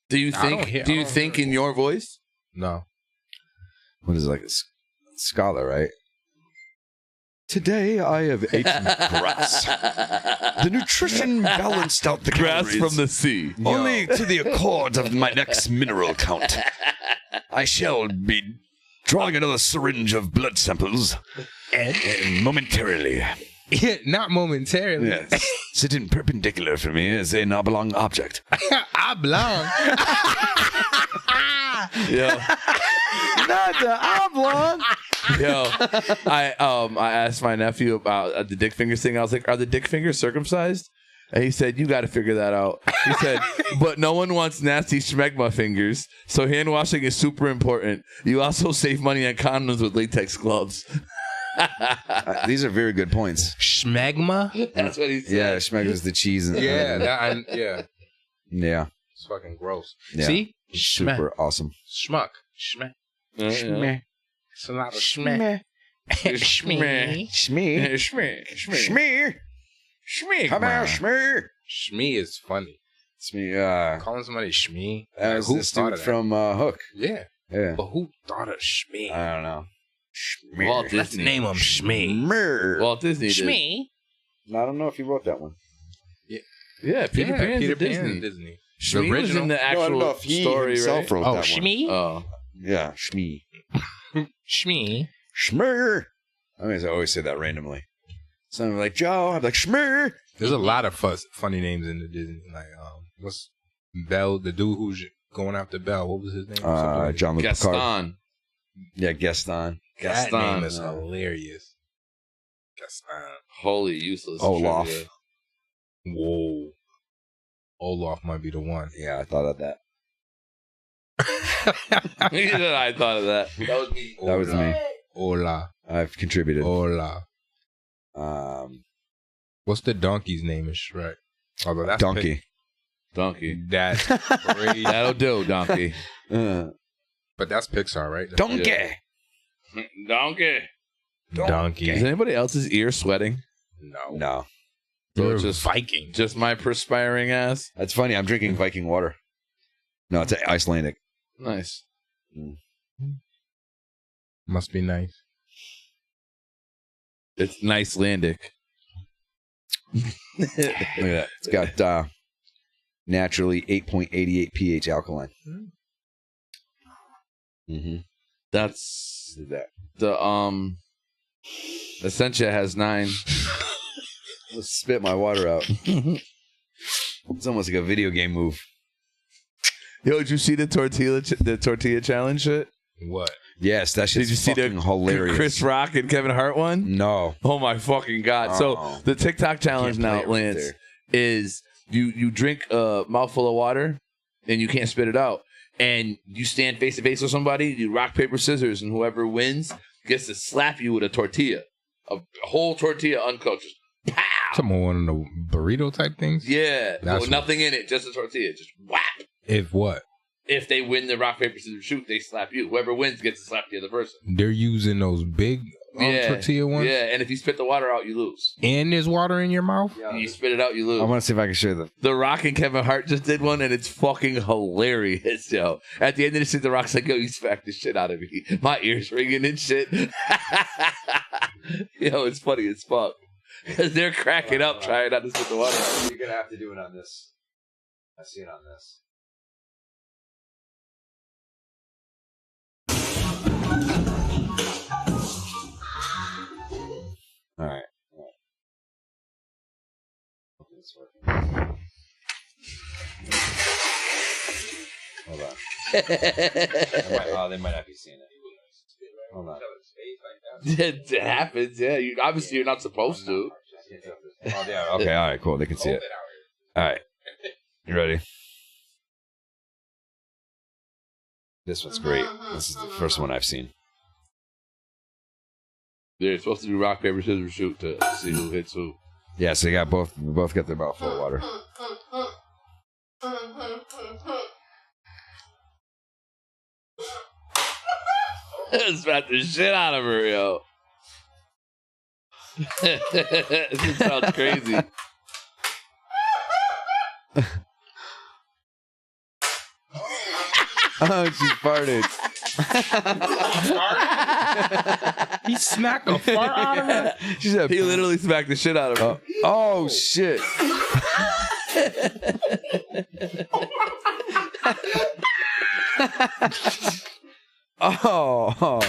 Do you I don't think? hear- Do I you don't think hear- in your voice? No. What is it, like a scholar, right? Today I have eaten grass. The nutrition balanced out the Grass calories. from the sea. Only to the accord of my next mineral count. I shall be drawing another syringe of blood samples momentarily. Yeah, not momentarily. Yes. Sitting perpendicular for me is an oblong object. I belong. Yeah. Not the oblong. Yo, I asked my nephew about the dick fingers thing. I was like, "Are the dick fingers circumcised?" And he said, you got to figure that out. He said, but no one wants nasty schmegma fingers, so hand washing is super important. You also save money on condoms with latex gloves. These are very good points. Schmegma? That's what he said. Yeah, schmegma is the cheese. And, Yeah. Yeah. It's fucking gross. Yeah. See? Super awesome. Schmuck. Schmeck. Schmeh. It's a lot of schmeck. Schmeh. Shmee. Schmeh. Shmee. Schmeh. Come on, Shmee. Shmee is funny. It's me. Calling somebody Shmee? That was who this thought dude of that? from Hook. Yeah. Yeah. But who thought of Shmee? I don't know. Walt Let's Disney. name him Shmee. Shmee. Walt Disney did. Shmee? I don't know if he wrote that one. Yeah, Peter Pan's Peter a Pan Disney. is Disney. Shmee was in the No, I don't know actual if he story, himself right? wrote Oh, that Shmee? Oh. one. Yeah, Shmee. Shmee. Shmee. I always say that randomly. So I'm like, Joe. I'm like, Shmee. There's a lot of funny names in the Disney. Like, what's Belle? The dude who's going after Belle. What was his name? John-Luc Picard. Gaston. Yeah, Gaston. That Gaston. name is hilarious. Gaston. Holy useless. Olaf. trivia. Whoa. Olaf might be the one. Yeah, I thought of that. I thought of that. That was me. That was me. Ola. I've contributed. Ola. What's the donkey's name in Shrek? Although that's Donkey. Donkey. That's crazy. That'll do, Donkey. But that's Pixar, right? Donkey. Donkey. Donkey. Is anybody else's ear sweating? No. No. So You're it's just Viking. Just my perspiring ass. That's funny. I'm drinking Viking water. No, it's Icelandic. Nice. Must be nice. It's Nicelandic. Look at that. It's got naturally 8.88 pH alkaline. Mm-hmm. That's the Essentia has 9. Let's spit my water out. It's almost like a video game move. Yo, did you see the tortilla challenge shit? What? Yes, that shit's Did you see the hilarious. Chris Rock and Kevin Hart one? No. Oh my fucking god! So the TikTok challenge Can't play now, it right Lance, there. is you drink a mouthful of water and you can't spit it out, and you stand face to face with somebody. You rock paper scissors, and whoever wins gets to slap you with a tortilla, a whole tortilla uncooked. Just pow! Some one of the burrito type things? Yeah, That's well, nothing in it, just a tortilla. Just whap. If what? If they win the rock paper scissors shoot, they slap you. Whoever wins gets to slap the other person. They're using those big tortilla ones? Yeah, and if you spit the water out, you lose. And there's water in your mouth? You spit it out, you lose. I want to see if I can show them. The Rock and Kevin Hart just did one, and it's fucking hilarious, yo. At the end of the shit, The Rock's like, yo, you smacked the shit out of me. My ears ringing and shit. Yo, it's funny as fuck. Because they're cracking up trying not to spit the water out. You're going to have to do it on this. I see it on this. All right. Hold on. They might not be seeing it. Hold on. It happens, yeah. Obviously, you're not supposed to. Oh, yeah. Okay, all right, cool. They can see it. All right. You ready? This one's great. This is the first one I've seen. They're supposed to do rock, paper, scissors, shoot to see who hits who. Yeah, so they got both got their mouth full of water. Smack the shit out of her, yo. This sounds crazy. Oh, she farted. He smacked a fart out of her? She said, He literally smacked the shit out of her. oh shit. Oh.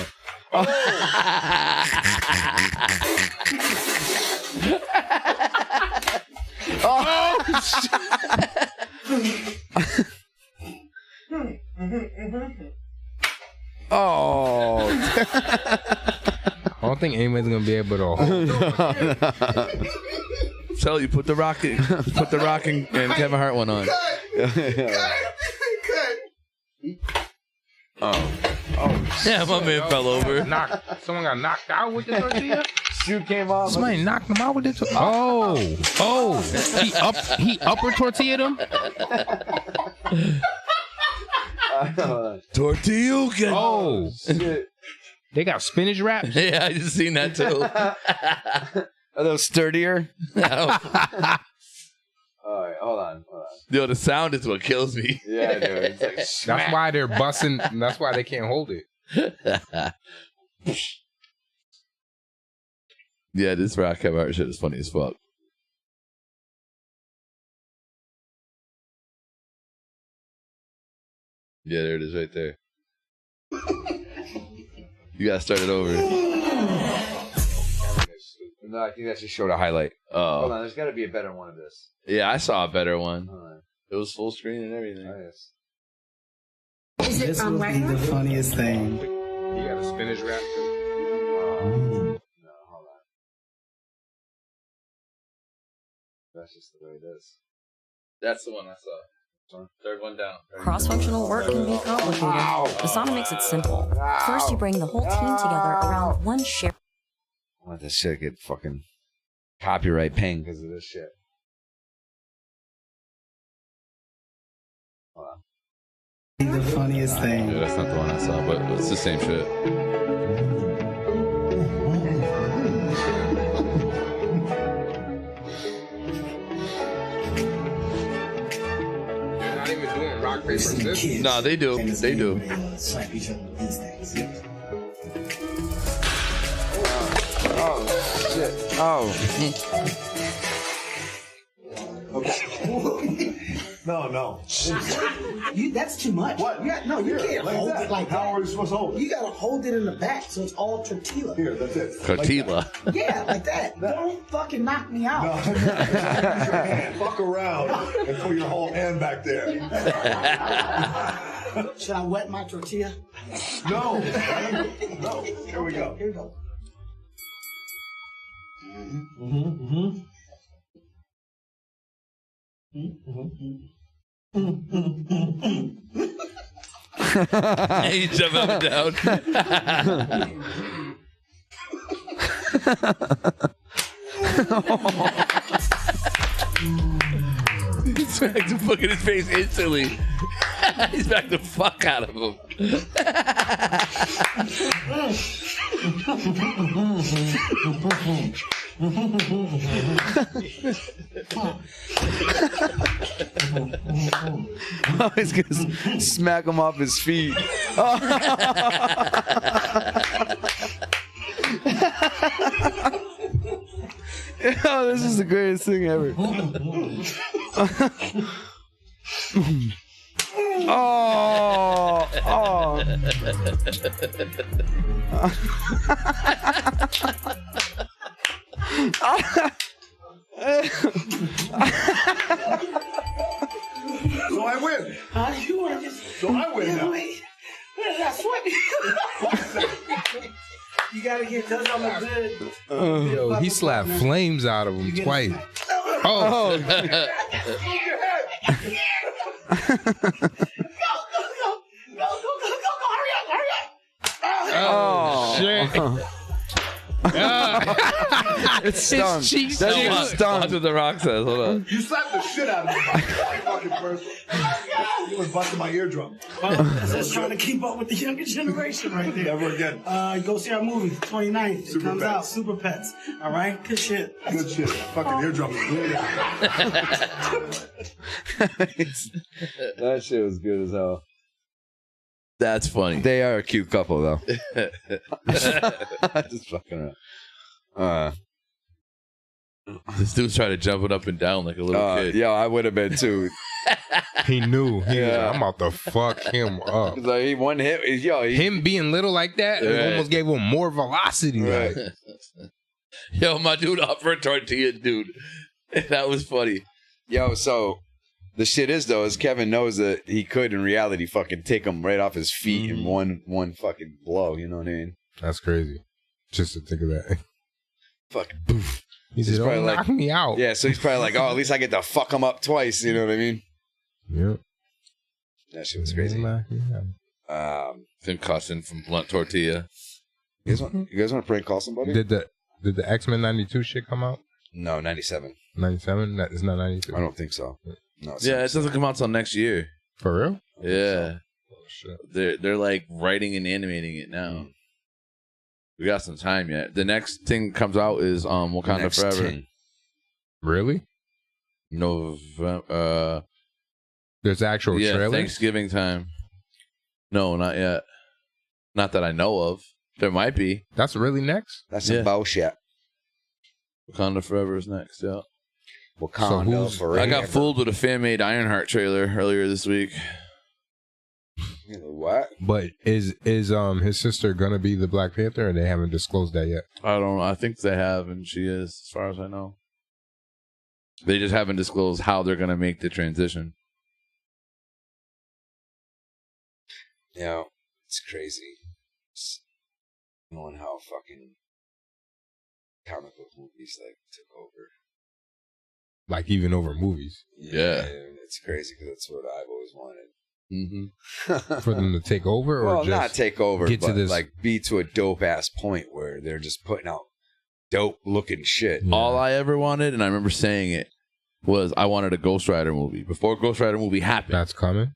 Oh. I don't think anybody's gonna be able to hold tell you, put the Rock and Kevin Hart one on. Yeah, my man fell over. Someone got knocked out with the tortilla. Shoe came off. Somebody knocked him out with the tortilla. He upper tortilla them. Tortilla. Oh, shit. They got spinach wraps. Yeah, I just seen that too. Are those sturdier? No. All right, hold on. Yo, the sound is what kills me. Yeah, dude. It's like, That's why they're busting. That's why they can't hold it. Yeah, this Rock Kevin Hart shit is funny as fuck. Yeah, there it is right there. You gotta start it over. no, I think that just showed a highlight. Oh. Hold on, there's got to be a better one of this. Yeah, I saw a better one. Right. It was full screen and everything. Nice. This will be the funniest thing. You got a spinach wrap too. No, hold on. That's just the way it is. That's the one I saw. Third one down. Cross-functional work can be complicated. Asana makes it simple. First, you bring the whole team together around one shared. I want this shit to get fucking copyright ping because of this shit. Hold on. The funniest thing. Yeah, that's not the one I saw, but it's the same shit. They're not even doing rock paper scissors. No, they do. They do. Slap each other with these things. Oh, shit. Oh. No. That's too much. What? You can't hold it like that. How are we supposed to hold it? You gotta hold it in the back so it's all tortilla. Here, that's it. Tortilla. Yeah, like that. Don't fucking knock me out. No. Use your hand. Fuck around and put your whole hand back there. Should I wet my tortilla? No. No. Here we go. Here we go. Hey, you jump up and down. He's back to fucking his face instantly. He's back the fuck out of him. Oh, he's gonna smack him off his feet. Oh, this is the greatest thing ever. Oh. So I win. How do you want to just... So I win now. Wait, that's what... You gotta get those on the good. Yo, he slapped flames out of him twice. Oh. Oh, shit. It's stung. cheeks That's stung. just stung. That's what the Rock says. Hold on. You slapped the shit out of me, fucking person. You was busting my eardrum. Just trying to keep up with the younger generation right there. Never again. Go see our movie, 29th. It Super comes Pets. out, Super Pets. All right? Good shit. Good shit. Fucking eardrum is bleeding. That shit was good as hell. That's funny. They are a cute couple, though. Just fucking around. This dude's trying to jump it up and down like a little kid. Yeah, I would have been too. He knew. He was Yeah. like, I'm about to fuck him up. It's like he one hit. Him being little like that, it Right. almost gave him more velocity. Right. Like, Yo, my dude offered tortilla, dude. That was funny. Yo, so the shit is though, is Kevin knows that he could in reality fucking take him right off his feet in one fucking blow. You know what I mean? that's crazy. Just to think of that. Fucking boof. He said, probably "Don't like- knock me out." Yeah, so he's probably like, oh, at least I get to fuck him up twice. You know what I mean? Yep. That shit was crazy. Concussion from blunt tortilla. You guys want to prank call somebody? Did the X-Men 92 shit come out? No, 97. 97? It's not 92. I don't think so. No, it's Yeah, not. it doesn't come out till next year. For real? Yeah. Oh, shit. They're like writing and animating it now. We got some time yet. The next thing comes out is Wakanda Next Forever. 10. Really? November. There's actual Yeah, trailers? Thanksgiving time. No, not yet. Not that I know of. There might be. That's really next? That's some bullshit. Wakanda Forever is next. Yeah. Wakanda Forever. I got fooled with a fan-made Ironheart trailer earlier this week. What? But is his sister gonna be the Black Panther, or they haven't disclosed that yet? I don't know. I think they have, and she is, as far as I know. They just haven't disclosed how they're going to make the transition. You know, it's crazy. It's knowing how fucking comic book movies like took over. Like even over movies. Yeah. It's crazy because that's what I've always wanted. Mm-hmm. For them to take over, or well, just not take over, get but to this, like be to a dope ass point where they're just putting out dope looking shit. Yeah. All I ever wanted, and I remember saying it, was I wanted a Ghost Rider movie. Before Ghost Rider movie happened. That's coming?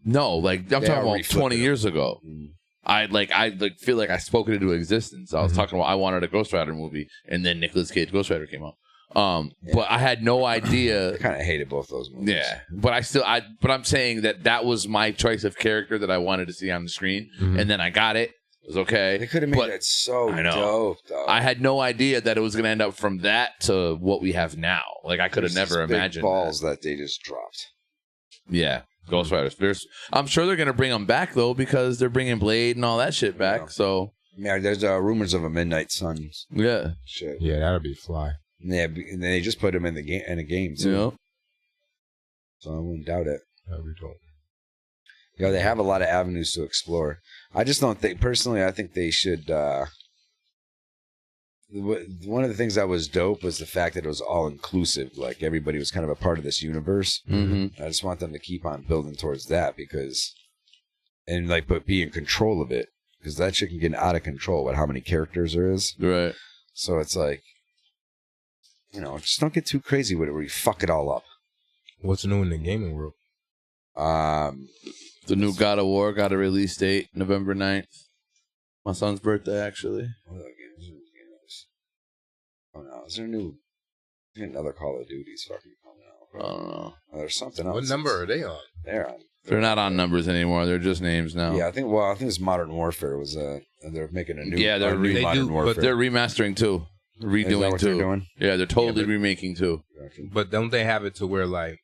No, like I'm talking about 20 years ago. I feel like I spoke it into existence. I was talking about I wanted a Ghost Rider movie, and then Nicolas Cage Ghost Rider came out. But I had no idea. I kind of hated both those movies. Yeah, but I'm saying that was my choice of character that I wanted to see on the screen, and then I got it. It was okay. They could have made it so dope, though. I had no idea that it was going to end up from that to what we have now. Like I could have never imagined. Big balls that they just dropped. Yeah, Ghost Riders. I'm sure they're going to bring them back though, because they're bringing Blade and all that shit back. So yeah, there's rumors of a Midnight Suns. Yeah, shit. Yeah, that'll be fly. Yeah, and they just put him in the game a game too. Yeah. So I wouldn't doubt it. That'll be dope. You know, they have a lot of avenues to explore. I just don't think, personally, I think they should. One of the things that was dope was the fact that it was all inclusive. Like everybody was kind of a part of this universe. Mm-hmm. I just want them to keep on building towards that but be in control of it, because that shit can get out of control with how many characters there is. Right. So it's like, just don't get too crazy with it where you fuck it all up. What's new in the gaming world? The new God of War got a release date, November 9th. My son's birthday, actually. Oh no, is there another Call of Duty's fucking coming out? I don't know. Oh, there's something else. What number are they on? They're on. They're not on numbers anymore. They're just names now. Yeah, I think it's Modern Warfare was they're making a new. Yeah, they're Modern Warfare. but they're remastering too, redoing Is that what too. they're doing? Yeah, they're totally remaking too. But don't they have it to where like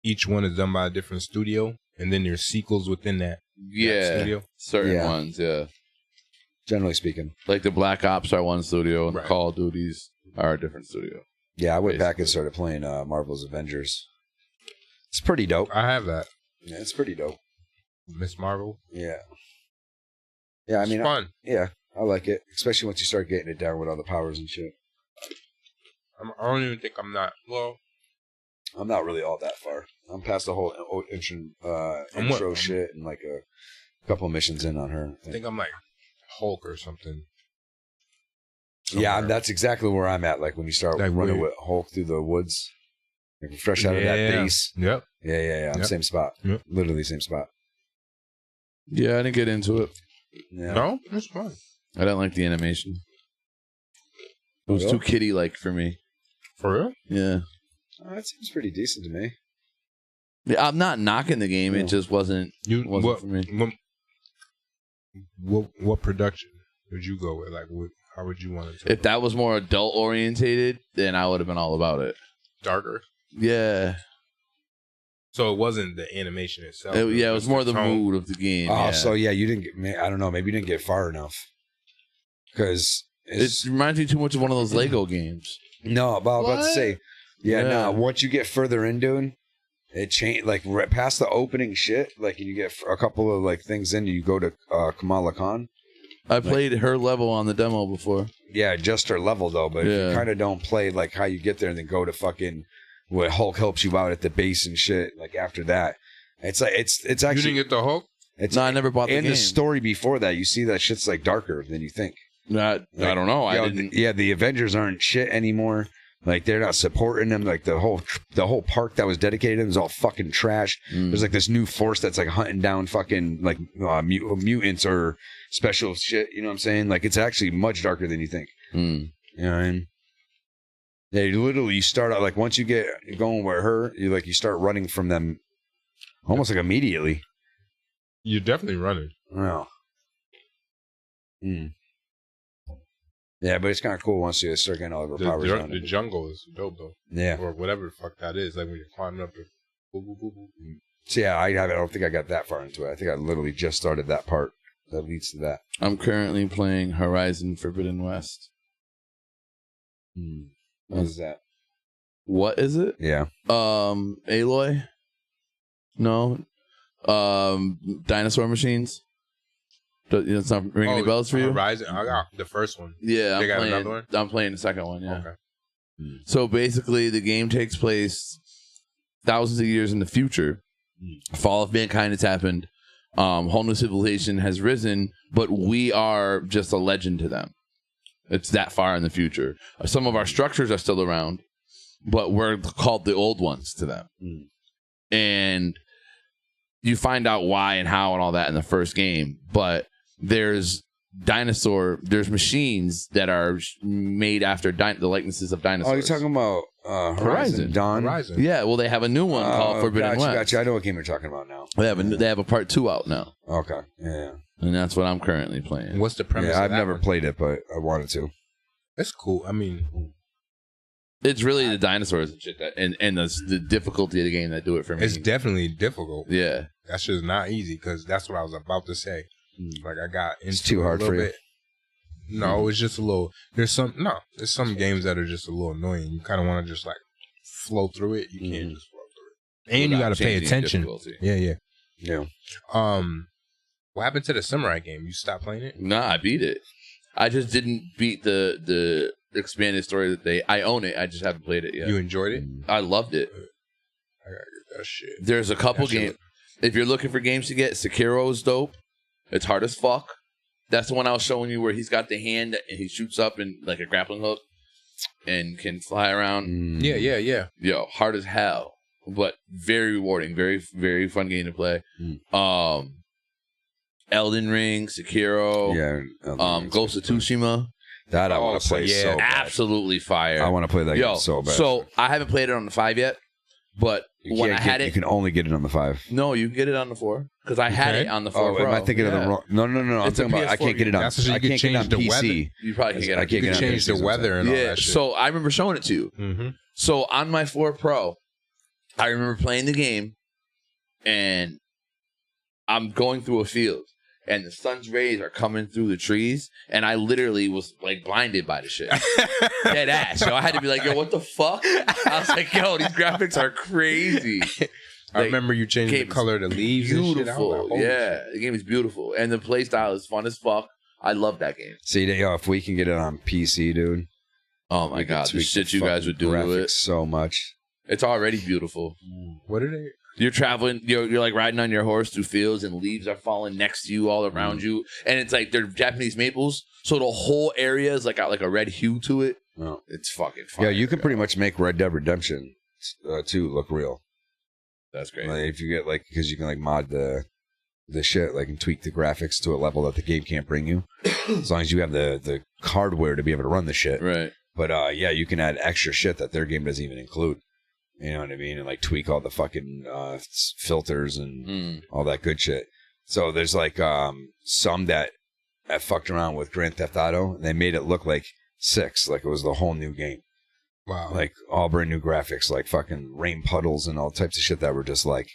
each one is done by a different studio, and then there's sequels within that? Yeah, studio? certain ones. Yeah, generally speaking, like the Black Ops are one studio, and Right. Call of Duties are a different studio. Yeah, I went back and started playing Marvel's Avengers. It's pretty dope. I have that. Yeah, it's pretty dope. Miss Marvel. Yeah. Yeah, I mean, it's fun. I like it, especially once you start getting it down with all the powers and shit. I don't even think I'm not. Well, I'm not really all that far. I'm past the whole intro shit and like a couple of missions in on her. I think I'm like Hulk or something. Yeah, that's exactly where I'm at. Like when you start Like running weird. with Hulk through the woods, like fresh out of that base. Yep. Yeah. I'm Yep. same spot. Yep. Literally same spot. Yeah, I didn't get into it. Yeah. No, it's fun. I didn't like the animation. It was Oh, too kiddie-like for me. For real? Yeah. That seems pretty decent to me. Yeah, I'm not knocking the game. It No. just wasn't for me. What production would you go with? Like, how would you want it to? If that was more adult orientated, then I would have been all about it. Darker. Yeah. So it wasn't the animation itself. It was just more the tone. mood of the game. Oh, yeah. so yeah, you didn't get. I don't know. Maybe you didn't get far enough. Because It reminds me too much of one of those Lego games. No, but I was about to say, Yeah. no. Once you get further into it changed. Like right past the opening shit, like you get a couple of like things in, you go to Kamala Khan. I played her level on the demo before. adjust our level though. But if you kind of don't play like how you get there and then go to fucking what Hulk helps you out at the base and shit. Like after that, it's like it's actually. You didn't get the Hulk? No, I never bought the game. And the story before that, you see that shit's like darker than you think. I don't know. I didn't. The Avengers aren't shit anymore. Like they're not supporting them. Like the whole park that was dedicated to them is all fucking trash. There's like this new force that's like hunting down fucking like mutants or special shit. You know what I'm saying? Like it's actually much darker than you think. You know what I mean? Yeah, you start out like once you get going with her, you start running from them almost like immediately. You're definitely running. Well. Yeah, but it's kind of cool once you start getting all of our powers down. The jungle is dope though. Yeah. Or whatever the fuck that is. Like when you're climbing up the So yeah, I don't think I got that far into it. I think I literally just started that part that leads to that. I'm currently playing Horizon Forbidden West. What is that? What is it? Yeah. Aloy? No. Dinosaur machines? It's not ringing any bells for you? Horizon. I got the first one. Yeah, They got another one? I'm playing the second one, yeah. Okay. So basically, the game takes place thousands of years in the future. Fall of mankind has happened. Whole new civilization has risen, but we are just a legend to them. It's that far in the future. Some of our structures are still around, but we're called the old ones to them. And you find out why and how and all that in the first game, but there's machines that are made after the likenesses of dinosaurs. Oh, you're talking about Horizon Dawn? Horizon. Yeah, well, they have a new one called Forbidden West. Gotcha. I know what game you're talking about now. They have a part 2 out now. Okay. Yeah. And that's what I'm currently playing. What's the premise? Yeah, of I've that never one? played it, but I wanted to. It's cool. I mean, it's really the dinosaurs and shit and the difficulty of the game that do it for me. it's definitely difficult. Yeah. That's just not easy because that's what I was about to say. Like I got into It's too hard a for little you. bit. No, it's just a little. There's some games that are just a little annoying. You kind of want to just like flow through it. You can't just flow through it, and you got to pay attention. Yeah. What happened to the samurai game? You stopped playing it? Nah, I beat it. I just didn't beat the expanded story that I own it. I just haven't played it yet. You enjoyed it? I loved it. I gotta get that shit. There's a couple games. If you're looking for games to get, Sekiro is dope. It's hard as fuck. That's the one I was showing you where he's got the hand and he shoots up in like a grappling hook and can fly around. Yeah. Yo, hard as hell, but very rewarding. Very, very fun game to play. Elden Ring, Sekiro, Ghost of Tsushima. That I want to play so bad. Absolutely fire. I want to play that game so bad. So I haven't played it on the 5 yet, but when I had it... You can only get it on the 5. No, you can get it on the 4. Because I had it on the 4 Pro. Am I thinking of the wrong... No. I'm talking about I can't get it on... I can't get it on PC. Weather. You probably can get it on PC. You can change the weather and all that shit. So I remember showing it to you. So on my 4 Pro, I remember playing the game, and I'm going through a field. And the sun's rays are coming through the trees, and I literally was like blinded by the shit. Dead ass. So I had to be like, yo, what the fuck? I was like, yo, these graphics are crazy. I remember you changed the color of the leaves beautiful. and shit. I was like, Yeah, the game is beautiful. And the play style is fun as fuck. I love that game. See, yo, if we can get it on PC, dude. Oh my God, the shit you guys would do to it. So much. It's already beautiful. What are they? You're traveling, you're like riding on your horse through fields and leaves are falling next to you, all around you. And it's like they're Japanese maples. So the whole area is like got like a red hue to it. Oh. It's fucking fun. Yeah, you can pretty much make Red Dead Redemption 2 look real. That's great. Like, if you get like, because you can like mod the shit, like and tweak the graphics to a level that the game can't bring you. As long as you have the hardware to be able to run the shit. Right. But yeah, you can add extra shit that their game doesn't even include. You know what I mean? And like tweak all the fucking filters and all that good shit. So there's like some that I fucked around with Grand Theft Auto. And they made it look like 6, like it was the whole new game. Wow. Like all brand new graphics, like fucking rain puddles and all types of shit that were just like,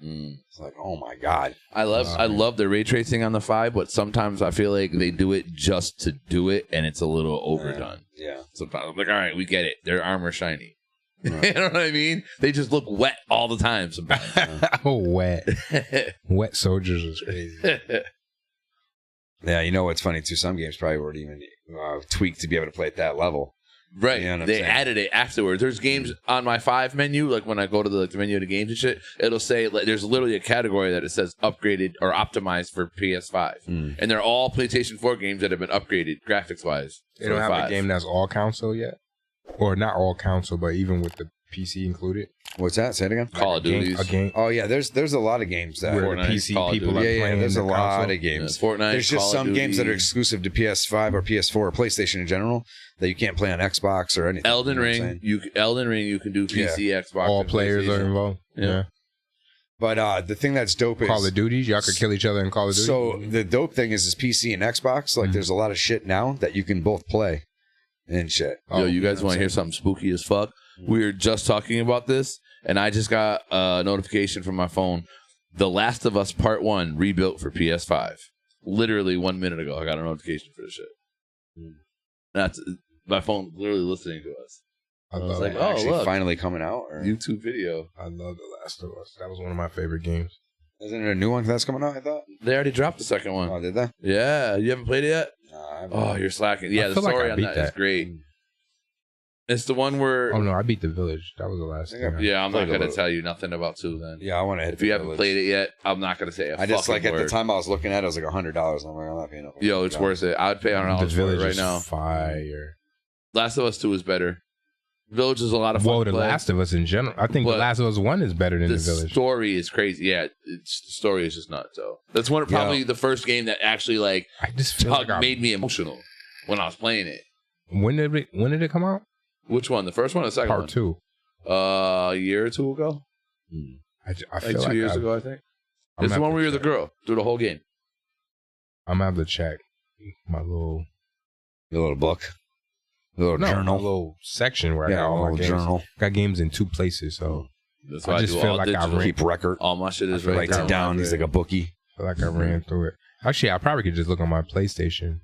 it's like, oh my God. I love the ray tracing on the 5, but sometimes I feel like they do it just to do it, and it's a little overdone. Yeah. Sometimes I'm like, all right, we get it. Their armor's shiny. Right. You know what I mean? They just look wet all the time sometimes. Oh, wet. Wet soldiers is crazy. Yeah, you know what's funny too? Some games probably weren't even tweaked to be able to play at that level. Right. You know what I'm They saying? added it afterwards. There's games on my 5 menu, like when I go to the menu of the games and shit, it'll say, like, there's literally a category that it says upgraded or optimized for PS5. And they're all PlayStation 4 games that have been upgraded graphics-wise. They don't have a game that's all console yet? Or not all console, but even with the PC included? What's that? Say it again. Call of Duty. A game. Oh yeah, there's a lot of games that Where the PC people are playing. There's a the lot console. of games. Yeah, Fortnite. There's just Call of some games that Duty. are exclusive to PS5 or PS4 or PlayStation in general that you can't play on Xbox or anything. Elden You know what I'm Ring. saying? Elden Ring. You can do PC, Xbox. All and players are PlayStation. involved. Yeah. But the thing that's dope is Call of Duty. Y'all could kill each other in Call of Duty. So the dope thing is PC and Xbox. Like there's a lot of shit now that you can both play and shit. Yo, you guys want to hear something spooky as fuck? We were just talking about this, and I just got a notification from my phone. The Last of Us Part 1 rebuilt for PS5. Literally 1 minute ago, I got a notification for this shit. That's my phone literally listening to us. I was love like, it. oh, Actually look. finally coming out. Or... YouTube video. I love The Last of Us. That was one of my favorite games. Isn't there a new one that's coming out? I thought They already dropped the second one. Oh, did they? Yeah, you haven't played it yet? Nah, I haven't. Oh, you're slacking. Yeah, I the feel like story I on beat that is that. great. It's the one where. Oh no, I beat The Village. That was the last thing. Yeah, I'm not played a going to little. tell you nothing about 2 then. Yeah, I want to hit. If you haven't played it yet, I'm not going to say a I just fucking like word. at the time I was looking at it, it was like $100. I'm like, I'm not paying up. Yo, it's worth it. I'd pay $100 The for it Village right is now. fire. Last of Us 2 is better. Village is a lot of fun. Well, to The play. Last of Us in general. I think But The Last of Us 1 is better than The The Village. story is crazy. Yeah, the story is just nuts. So that's probably the first game that actually like I just feel like made me emotional when I was playing it. when did it come out? Which one? The first one or the second one? Part 2. A year or 2 ago. I Like feel 2 like years I've- ago, I think. I'm It's the gonna one have where to you're the check. girl through the whole game. I'm gonna have to check my little Your little book, your little my journal. little section where I Yeah, got all my little games. journal. Got games in 2 places, so That's I why just do feel all like I digital. Keep record. All my shit is I feel right like Writes there. it down. He's like a bookie. I feel like I ran through it. Actually, I probably could just look on my PlayStation.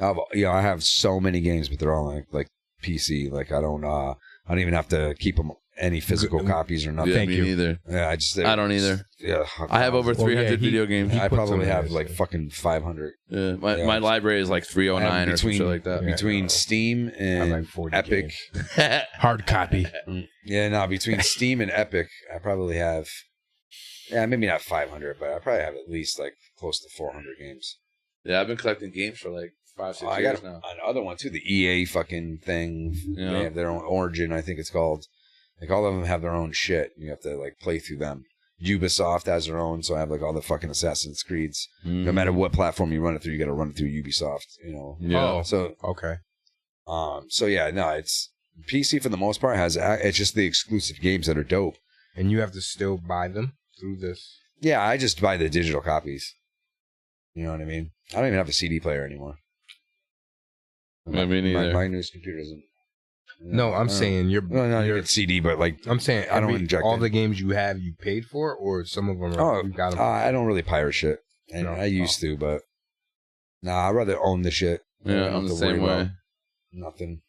I have so many games, but they're all like PC. Like I don't even have to keep them any physical copies or nothing. Yeah, Thank me you. neither. Yeah, I don't either. Yeah, I have over 300 video games. he I puts probably them in have his- like fucking 500. Yeah, my Yeah. my library is like I 309 have or some shit like that. Between Steam I have and like 40 Epic. games. Hard copy. Yeah, no, between Steam and Epic, I probably have, maybe not 500, but I probably have at least like close to 400 games. Yeah, I've been collecting games for like 5-6 I years got now. another one too, the EA fucking thing. Yeah. They have their own Origin, I think it's called. Like all of them have their own shit. You have to like play through them. Ubisoft has their own, so I have like all the fucking Assassin's Creeds. No matter what platform you run it through, you got to run it through Ubisoft. You know. Yeah. Oh, So okay. So yeah, no, it's PC for the most part has it's just the exclusive games that are dope. And you have to still buy them through this. Yeah, I just buy the digital copies. You know what I mean? I don't even have a CD player anymore. Yeah, me neither. My newest computer doesn't. No, I'm saying you're. No, you get CD, but like I'm saying I don't inject all it. the games you have you paid for, or some of them are, Oh, you got them. I don't really pirate shit, and No. I used to, but nah, I'd rather own the shit. I Yeah, don't I'm have the to worry same about way. Nothing.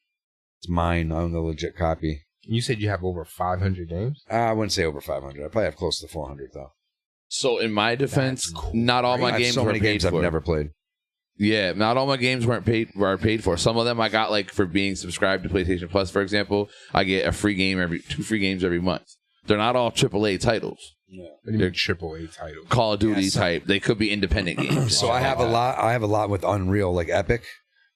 It's mine. I own the legit copy. You said you have over 500 games. I wouldn't say over 500. I probably have close to 400 though. So in my defense, That's cool. not all my I have games so were many paid games for. I've never played. Yeah, not all my games were paid for. Some of them I got like for being subscribed to PlayStation Plus, for example. I get a free game 2 free games every month. They're not all AAA titles. What do you mean AAA titles? Call of Duty type. They could be independent games. So I have a lot. I have a lot with Unreal, like Epic,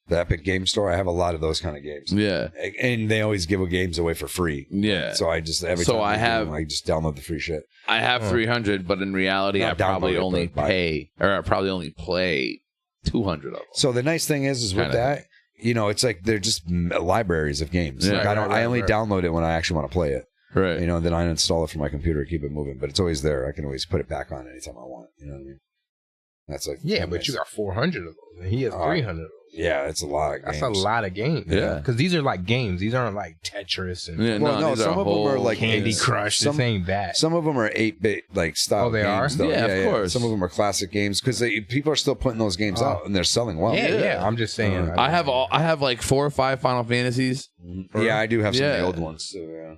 the Epic Game Store. I have a lot of those kind of games. Yeah, and they always give games away for free. yeah. So I just every So time I they do have- them, I just download the free shit. I have 300, but in reality, Not I probably download it, only but buy it. pay, or I probably only play 200 of them. So the nice thing is with Kinda that, you know, it's like they're just libraries of games. Yeah. Like I only download it when I actually want to play it. Right. You know, then I uninstall it from my computer, keep it moving, but it's always there. I can always put it back on anytime I want. You know what I mean? That's like Yeah, but you got 400 of those, and he has 300 of those. Yeah, it's a lot of games. That's a lot of games. Yeah. because these are like games. These aren't like Tetris and Yeah, Well, no, these some of them are whole like Candy games. Crush. Some- This ain't that. Some of them are 8-bit like style. Oh, they games, are? Though. Yeah, of course. Some of them are classic games because people are still putting those games out and they're selling well. yeah. I'm just saying. I have like 4 or 5 Final Fantasies. Yeah, I do have some of Yeah. the old ones too. Yeah.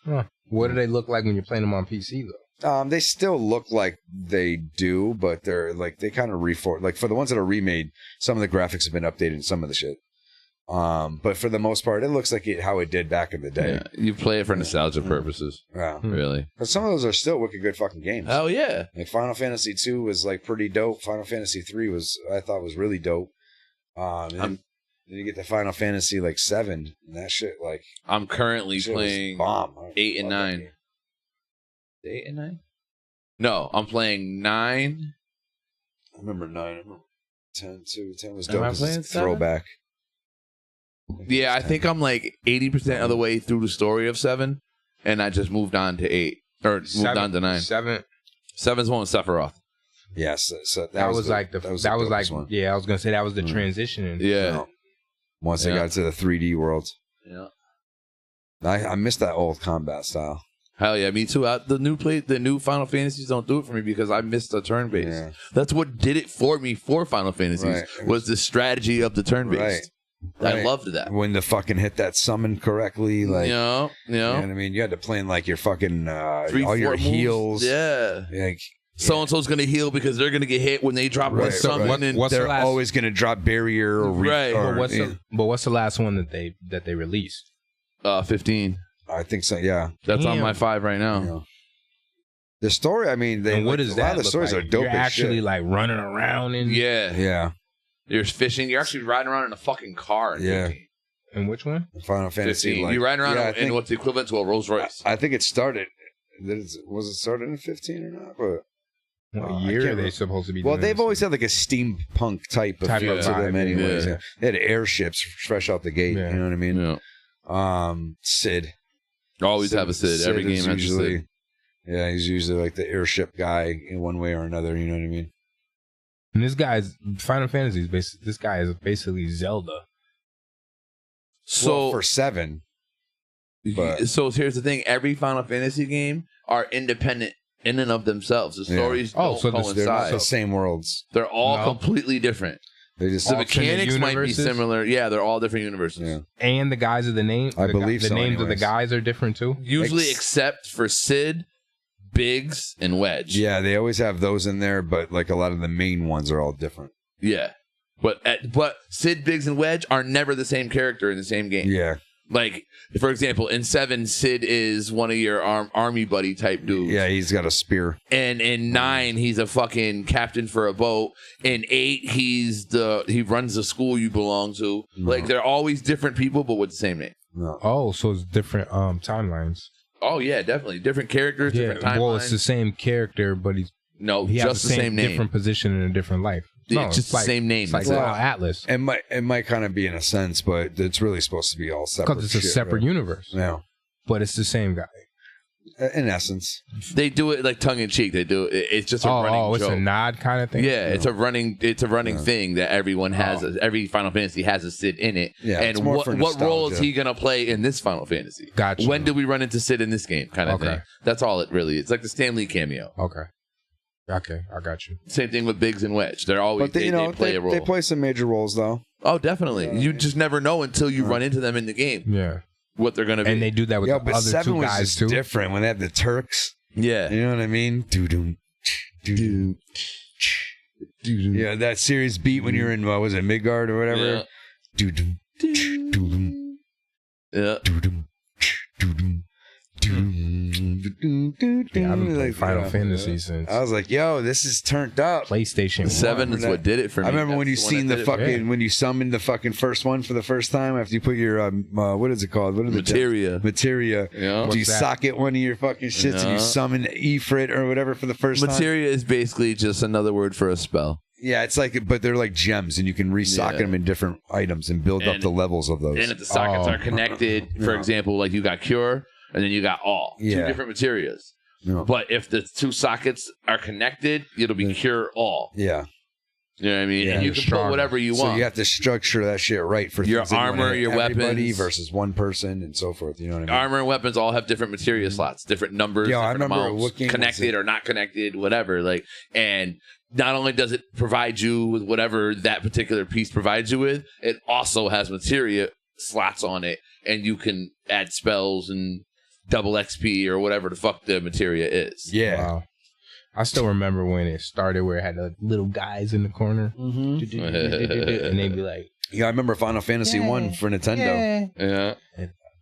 Huh. What do they look like when you're playing them on PC though? They still look like they do, but they're like they kind of like for the ones that are remade, some of the graphics have been updated and some of the shit. But for the most part, it looks like how it did back in the day. Yeah, you play it for nostalgia purposes. Yeah. Really. But some of those are still wicked good fucking games. Oh yeah. Like Final Fantasy 2 was like pretty dope. Final Fantasy 3 I thought was really dope. And then you get to Final Fantasy like 7 and that shit like I'm currently playing bomb. 8 and 9. 8 and 9? No, I'm playing 9. I remember 9. I remember 10 too. 10 was Am dope. I 'Cause playing it's a 7? throwback. Yeah, I think I'm like 80% of the way through the story of 7, and I just moved on to 8 or moved on to 9. 7's one with Sephiroth. Yes, so that was like one. yeah, I was gonna say that was the transition. Yeah. Once they got to the 3D world. Yeah. I missed that old combat style. Hell yeah, me too. The new Final Fantasies don't do it for me because I missed the turn based. Yeah. That's what did it for me for Final Fantasies was the strategy of the turn based. I loved that. When the fucking hit that summon correctly, like you know what I mean, you had to plan like your fucking 3, all your 4 moves. heals. Yeah. Like so and so's gonna heal because they're gonna get hit when they drop one summon, and they're always gonna drop barrier or but what's the last one that they released? 15. I think so. Yeah, that's on my 5 right now. Yeah. The story, I mean, and what is a that? lot of the stories like? are dope. You're as actually shit. like running around and yeah. You're fishing. You're actually riding around in a fucking car. Yeah. And which one? Final Fantasy. 15. Like, You're riding around in think, what's equivalent to a Rolls Royce. I think it started. Was it started in 15 or not? But what year are they supposed to be? Well, doing they've this? always had like a steampunk type of feel to them, anyways. Yeah. They had airships fresh out the gate. Yeah. You know what I mean? Yeah. Sid. Always have a Sid. Every game has usually, a Sid. Yeah, he's usually like the airship guy in one way or another. You know what I mean? And this guy's Final Fantasy is basically this guy is basically Zelda. So for 7. So here's the thing: every Final Fantasy game are independent in and of themselves. The stories don't coincide. They're not the same worlds. They're all completely different. They just the mechanics might be similar. Yeah, they're all different universes. Yeah. And the guys of the name. I believe the so, names of the anyways. guys are different too. Usually, except for Sid, Biggs, and Wedge. Yeah, they always have those in there, but like a lot of the main ones are all different. Yeah, but Sid, Biggs, and Wedge are never the same character in the same game. Yeah. Like, for example, in 7, Sid is one of your army buddy type dudes. Yeah, he's got a spear. And in 9, he's a fucking captain for a boat. In 8, he runs the school you belong to. No. Like, they're always different people, but with the same name. No. Oh, so it's different timelines. Oh yeah, definitely different characters, different timelines. Well, it's the same character, but he just has the same name, different position in a different life. Yeah, just the same name. It's like That's it. Atlas. It might kind of be in a sense, but it's really supposed to be all separate. Because it's a separate universe. Yeah. But it's the same guy. In essence. They do it like tongue in cheek. They do it. It's just a running joke. It's a nod kind of thing. Yeah, it's a running thing that everyone has. Every Final Fantasy has a Sid in it. Yeah, and it's more for what role is nostalgia. he gonna play in this Final Fantasy? Gotcha. When did we run into Sid in this game? Kind of thing. That's all it really is. It's like the Stan Lee cameo. Okay, I got you. Same thing with Biggs and Wedge. They're always But they play a role. They play some major roles though. Oh, definitely. You just never know until you run into them in the game. Yeah. What they're gonna be. And they do that with the but other 7 two was guys just too. different when they had the Turks. Yeah. You know what I mean? Yeah, that serious beat when you're in what was it, Midgard or whatever? Yeah. Yeah, I've been playing Final Fantasy since. I was like, "Yo, this is turned up." PlayStation 7 is what did it for me. I remember when you That's the one seen that the did it for me. fucking when you summoned the fucking first one for the first time after you put your what is it called? What are the Materia. Yeah. Do you socket one of your fucking shits and you summon Ifrit or whatever for the first time? Materia is basically just another word for a spell. Yeah, it's like, but they're like gems, and you can resocket them in different items and build up the levels of those. And if the sockets are connected, for example, like you got Cure, and then you got All. Two different materias. Yeah. But if the two sockets are connected, it'll be Cure All. Yeah. You know what I mean? Yeah, and you can put whatever you want. So you have to structure that shit right for your things that you armor, want your everybody weapons versus one person and so forth. You know what I mean? Armor and weapons all have different materia slots, different numbers, Yeah, I different remember amounts, what game was connected it? or not connected, whatever. Like, and not only does it provide you with whatever that particular piece provides you with, it also has materia slots on it, and you can add spells and double XP or whatever the fuck the materia is. Yeah. Wow. I still remember when it started where it had the little guys in the corner. And they'd be like, Yeah, I remember Final Fantasy 1 for Nintendo. Yeah.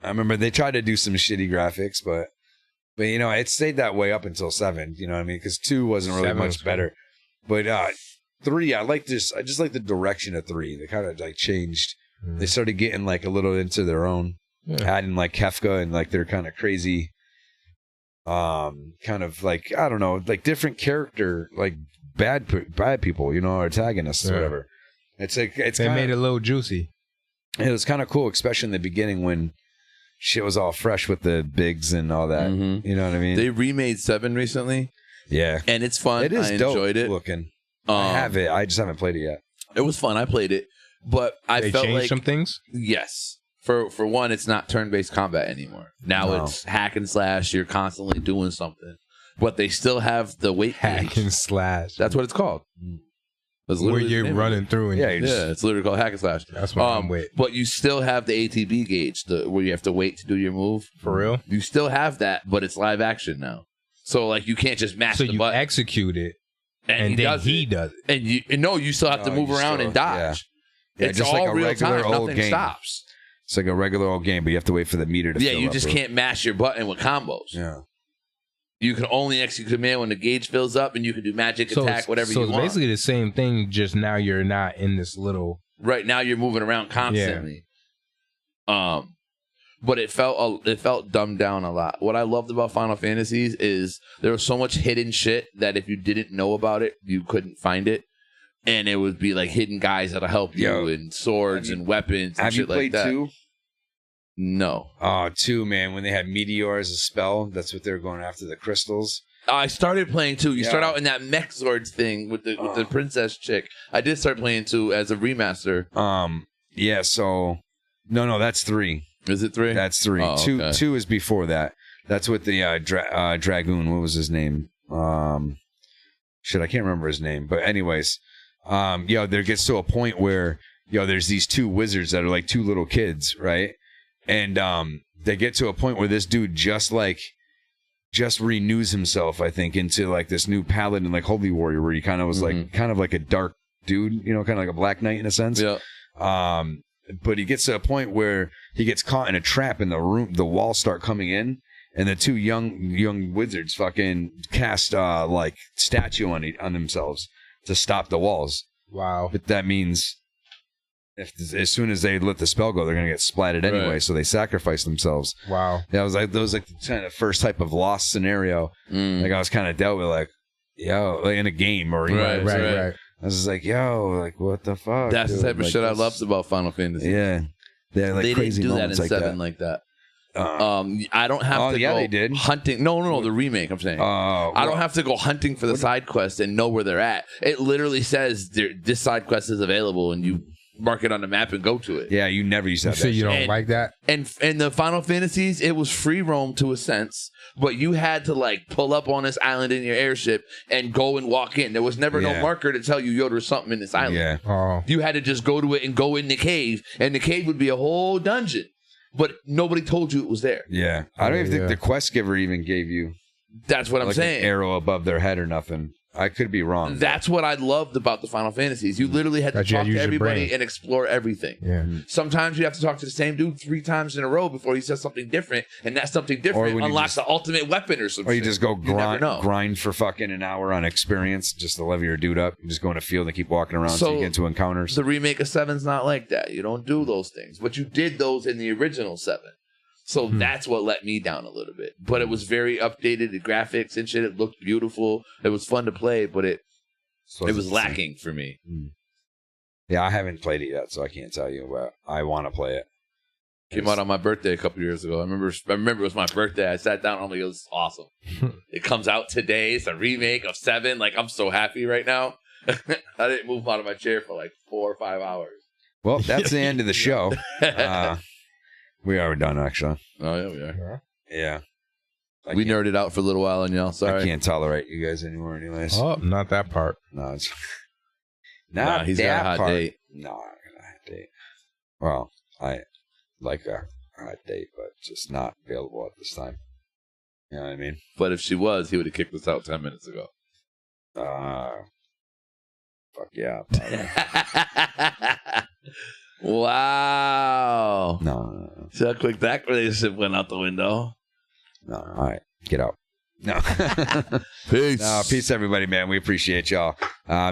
I remember they tried to do some shitty graphics, but you know, it stayed that way up until 7, you know what I mean? Because 2 wasn't really 7 was much better. But 3, I just like the direction of 3. They kind of like changed. They started getting like a little into their own, adding like Kefka and like their kind of crazy, kind of like, I don't know, like different character, like bad people, you know, antagonists or whatever. It's like they made it a little juicy. It was kind of cool, especially in the beginning when shit was all fresh with the bigs and all that. You know what I mean? They remade 7 recently. Yeah. And it's fun. It is I dope enjoyed it. looking. I have it. I just haven't played it yet. It was fun. I played it. But They felt changed like some things? Yes. For one, it's not turn-based combat anime. Now it's hack and slash. You're constantly doing something. But they still have the weight Hack and slash. That's what it's called. That's Where literally the you're name of running it. through. And It's literally called hack and slash. That's what I'm with. But you still have the ATB gauge, where you have to wait to do your move. For real? You still have that, but it's live action now. So like you can't just mash So the you button. execute it, and then he does it. And you still have to move you around still- and dodge. Yeah, It's just all like a real regular time. old Nothing game. stops. It's like a regular old game, but you have to wait for the meter to Yeah, fill you up just or- can't mash your button with combos. Yeah. You can only execute command when the gauge fills up, and you can do magic attack, whatever you So it's want. basically the same thing, just now you're not in this little... Right now, you're moving around constantly. But it felt dumbed down a lot. What I loved about Final Fantasies is there was so much hidden shit that if you didn't know about it, you couldn't find it. And it would be like hidden guys that'll help you, and swords and weapons and Have you shit like played that. 2? No. Oh, 2, man. When they had Meteor as a spell, that's what they were going after, the crystals. I started playing 2. You start out in that mech swords thing with the princess chick. I did start playing 2 as a remaster. Yeah, so... No, that's 3. Is it 3? That's 3. Oh, 2 okay. 2 is before that. That's with the Dragoon. What was his name? Shit, I can't remember his name. But anyways, there gets to a point where, there's these 2 wizards that are like 2 little kids, right? And they get to a point where this dude just renews himself, I think, into like this new paladin, like holy warrior, where he kind of was like a dark dude, kind of like a Black Knight in a sense. Yeah. But he gets to a point where he gets caught in a trap in the room. The walls start coming in, and the 2 young wizards fucking cast like statue on themselves to stop the walls. Wow. But that means as soon as they let the spell go, they're gonna get splatted anyway. Right. So they sacrifice themselves. Wow. That was like the kind of first type of lost scenario. Like I was kind of dealt with, like in a game or Right. I was just like, like what the fuck? That's dude? the type of Like, shit I this- loved about Final Fantasy. Yeah, they're like they crazy didn't do that in moments like 7 that. like that. I don't have to go they did. hunting. No, the remake. I'm saying. I don't have to go hunting for the side quest and know where they're at. It literally says this side quest is available, and you mark it on the map and go to it. Yeah, you never used to have So that. you shit. don't like that? And in the Final Fantasies, it was free roam to a sense, but you had to like pull up on this island in your airship and go and walk in. There was never no Yeah. marker to tell you, there's something in this island. Yeah. Oh. You had to just go to it and go in the cave, and the cave would be a whole dungeon, but nobody told you it was there. Yeah, I don't even Yeah. think the quest giver even gave you That's what I'm like saying. an arrow above their head or nothing. I could be wrong. That's what I loved about the Final Fantasies. You literally had to That you had talk to to use your everybody brain. and explore everything. Yeah. Sometimes you have to talk to the same dude 3 times in a row before he says something different, and that something different when you unlocks just- the ultimate weapon or something. Or you just go You never know. grind for fucking an hour on experience just to level your dude up. You just go in a field and keep walking around so you get into encounters. The remake of 7's not like that. You don't do those things, but you did those in the original 7. So that's what let me down a little bit. But it was very updated, the graphics and shit. It looked beautiful. It was fun to play, but it was lacking for me. Yeah, I haven't played it yet, so I can't tell you, but I want to play it. Came out on my birthday a couple years ago. I remember it was my birthday. I sat down. I'm like, it was awesome. It comes out today. It's a remake of 7. Like, I'm so happy right now. I didn't move out of my chair for like 4 or 5 hours. Well, that's the end of the show. We are done, actually. Oh, yeah, we are. Yeah. We nerded out for a little while, and y'all, sorry. I can't tolerate you guys anymore, anyways. Oh, not that part. No, it's Nah, not he's got a that hot part. date. No, I got a hot date. Well, I like a hot date, but just not available at this time. You know what I mean? But if she was, he would have kicked us out 10 minutes ago. Fuck yeah. Wow. No. See how quick that relationship went out the window? No. All right. Get out. No. Peace. No, peace, everybody, man. We appreciate y'all.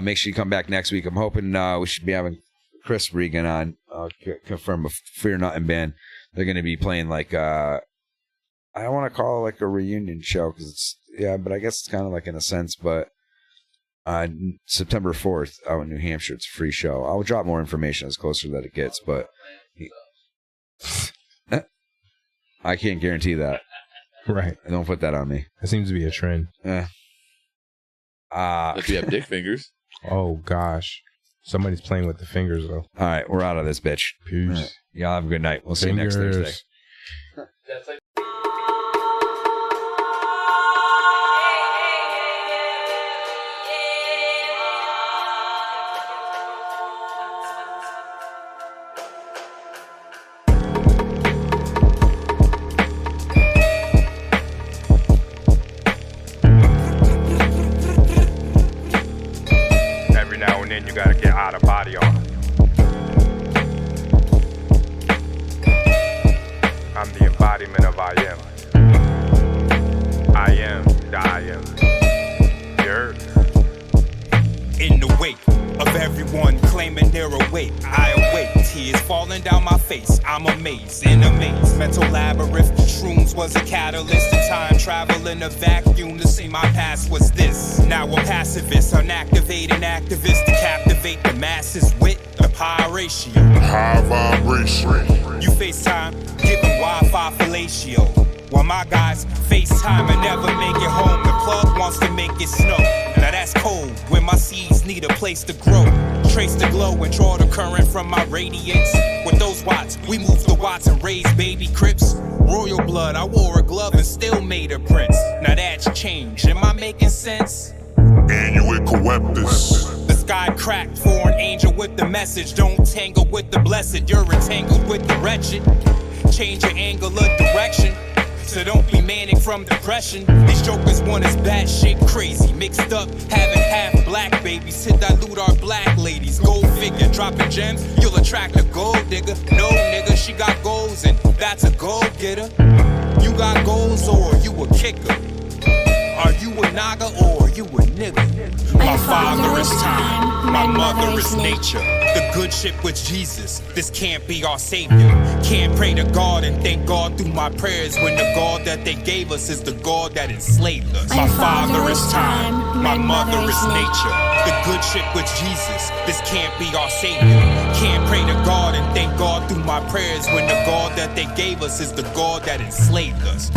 Make sure you come back next week. I'm hoping we should be having Chris Regan on. Confirm a Fear Nothing band. They're going to be playing like, I don't want to call it like a reunion show because it's, but I guess it's kind of like in a sense, but September 4th out in New Hampshire, it's a free show. I'll drop more information as closer that it gets, but I can't guarantee that. Right. Don't put that on me. That seems to be a trend. If you have dick fingers. Oh, gosh. Somebody's playing with the fingers, though. All right, we're out of this bitch. Peace. Right. Y'all have a good night. We'll see you next Thursday. Every now and then you gotta get out of body on. I'm the embodiment of I am. I am the I am. You heard? In the wake of everyone claiming they're awake, I awake, tears falling down my face. I'm amazed, in a maze. Mental labyrinth, shrooms was a catalyst. The time travel in a vacuum to see my past was this. Now a pacifist, unactivating activist to captivate the masses with the power ratio. High vibration. You FaceTime, giving Wi-Fi fellatio. While my guys FaceTime and never make it home. The plug wants to make it snow. Now that's cold when my seeds need a place to grow. Trace the glow and draw the current from my radiates. With those watts, we move the watts and raise baby crips. Royal blood, I wore a glove and still made a prince. Now that's change, am I making sense? Annuit coeptus. The sky cracked for an angel with the message. Don't tangle with the blessed, you're entangled with the wretched. Change your angle of direction. So don't be manic from depression. These jokers want us bad shit crazy. Mixed up, having half black babies to dilute our black ladies. Gold figure, dropping gems, you'll attract a gold digger. No nigga, she got goals and that's a gold getter. You got goals or you a kicker? Are you a naga or you a nigga? My father is time, my mother is nature. The good ship with Jesus, this can't be our savior. Can't pray to God and thank God through my prayers when the God that they gave us is the God that enslaved us. My father is time, my mother is nature. The good ship with Jesus, this can't be our savior. Can't pray to God and thank God through my prayers when the God that they gave us is the God that enslaved us.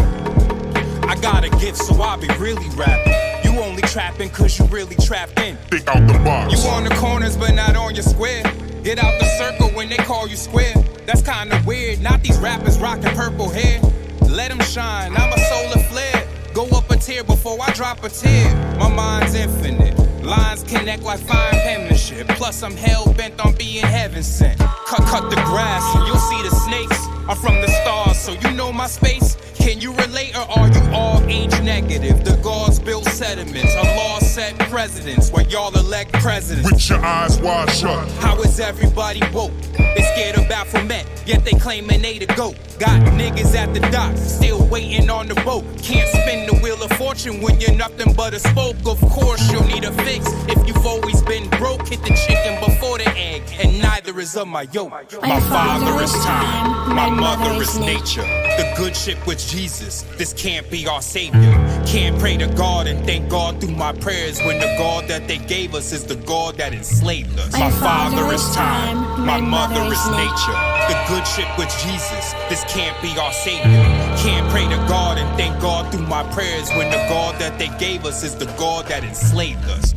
I got a gift, so I'll be really rapping. You only trapping cause you really trapped in. Think out the box. You on the corners but not on your square. Get out the circle when they call you square. That's kinda weird, not these rappers rocking purple hair. Let them shine, I'm a solar flare. Go up a tier before I drop a tear. My mind's infinite, lines connect like fine penmanship. Plus I'm hell-bent on being heaven sent. Cut the grass and you'll see the snakes. I'm from the stars, so you know my space. Can you relate or are you all age negative? The gods built sediments, a law set precedents where y'all elect presidents. With your eyes wide shut. How is everybody woke? They scared of Baphomet, yet they claiming they the GOAT. Got niggas at the dock, still waiting on the boat. Can't spin the wheel of fortune when you're nothing but a spoke. Of course you'll need a fix if you've always been broke. Hit the chicken before the egg, and neither is of my yoke. My father is time, my mother is nature. The good ship with Jesus, this can't be our savior. Can't pray to God and thank God through my prayers when the God that they gave us is the God that enslaved us. My father is time, my mother is nature. The good ship with Jesus, this can't be our savior. Can't pray to God and thank God through my prayers when the God that they gave us is the God that enslaved us.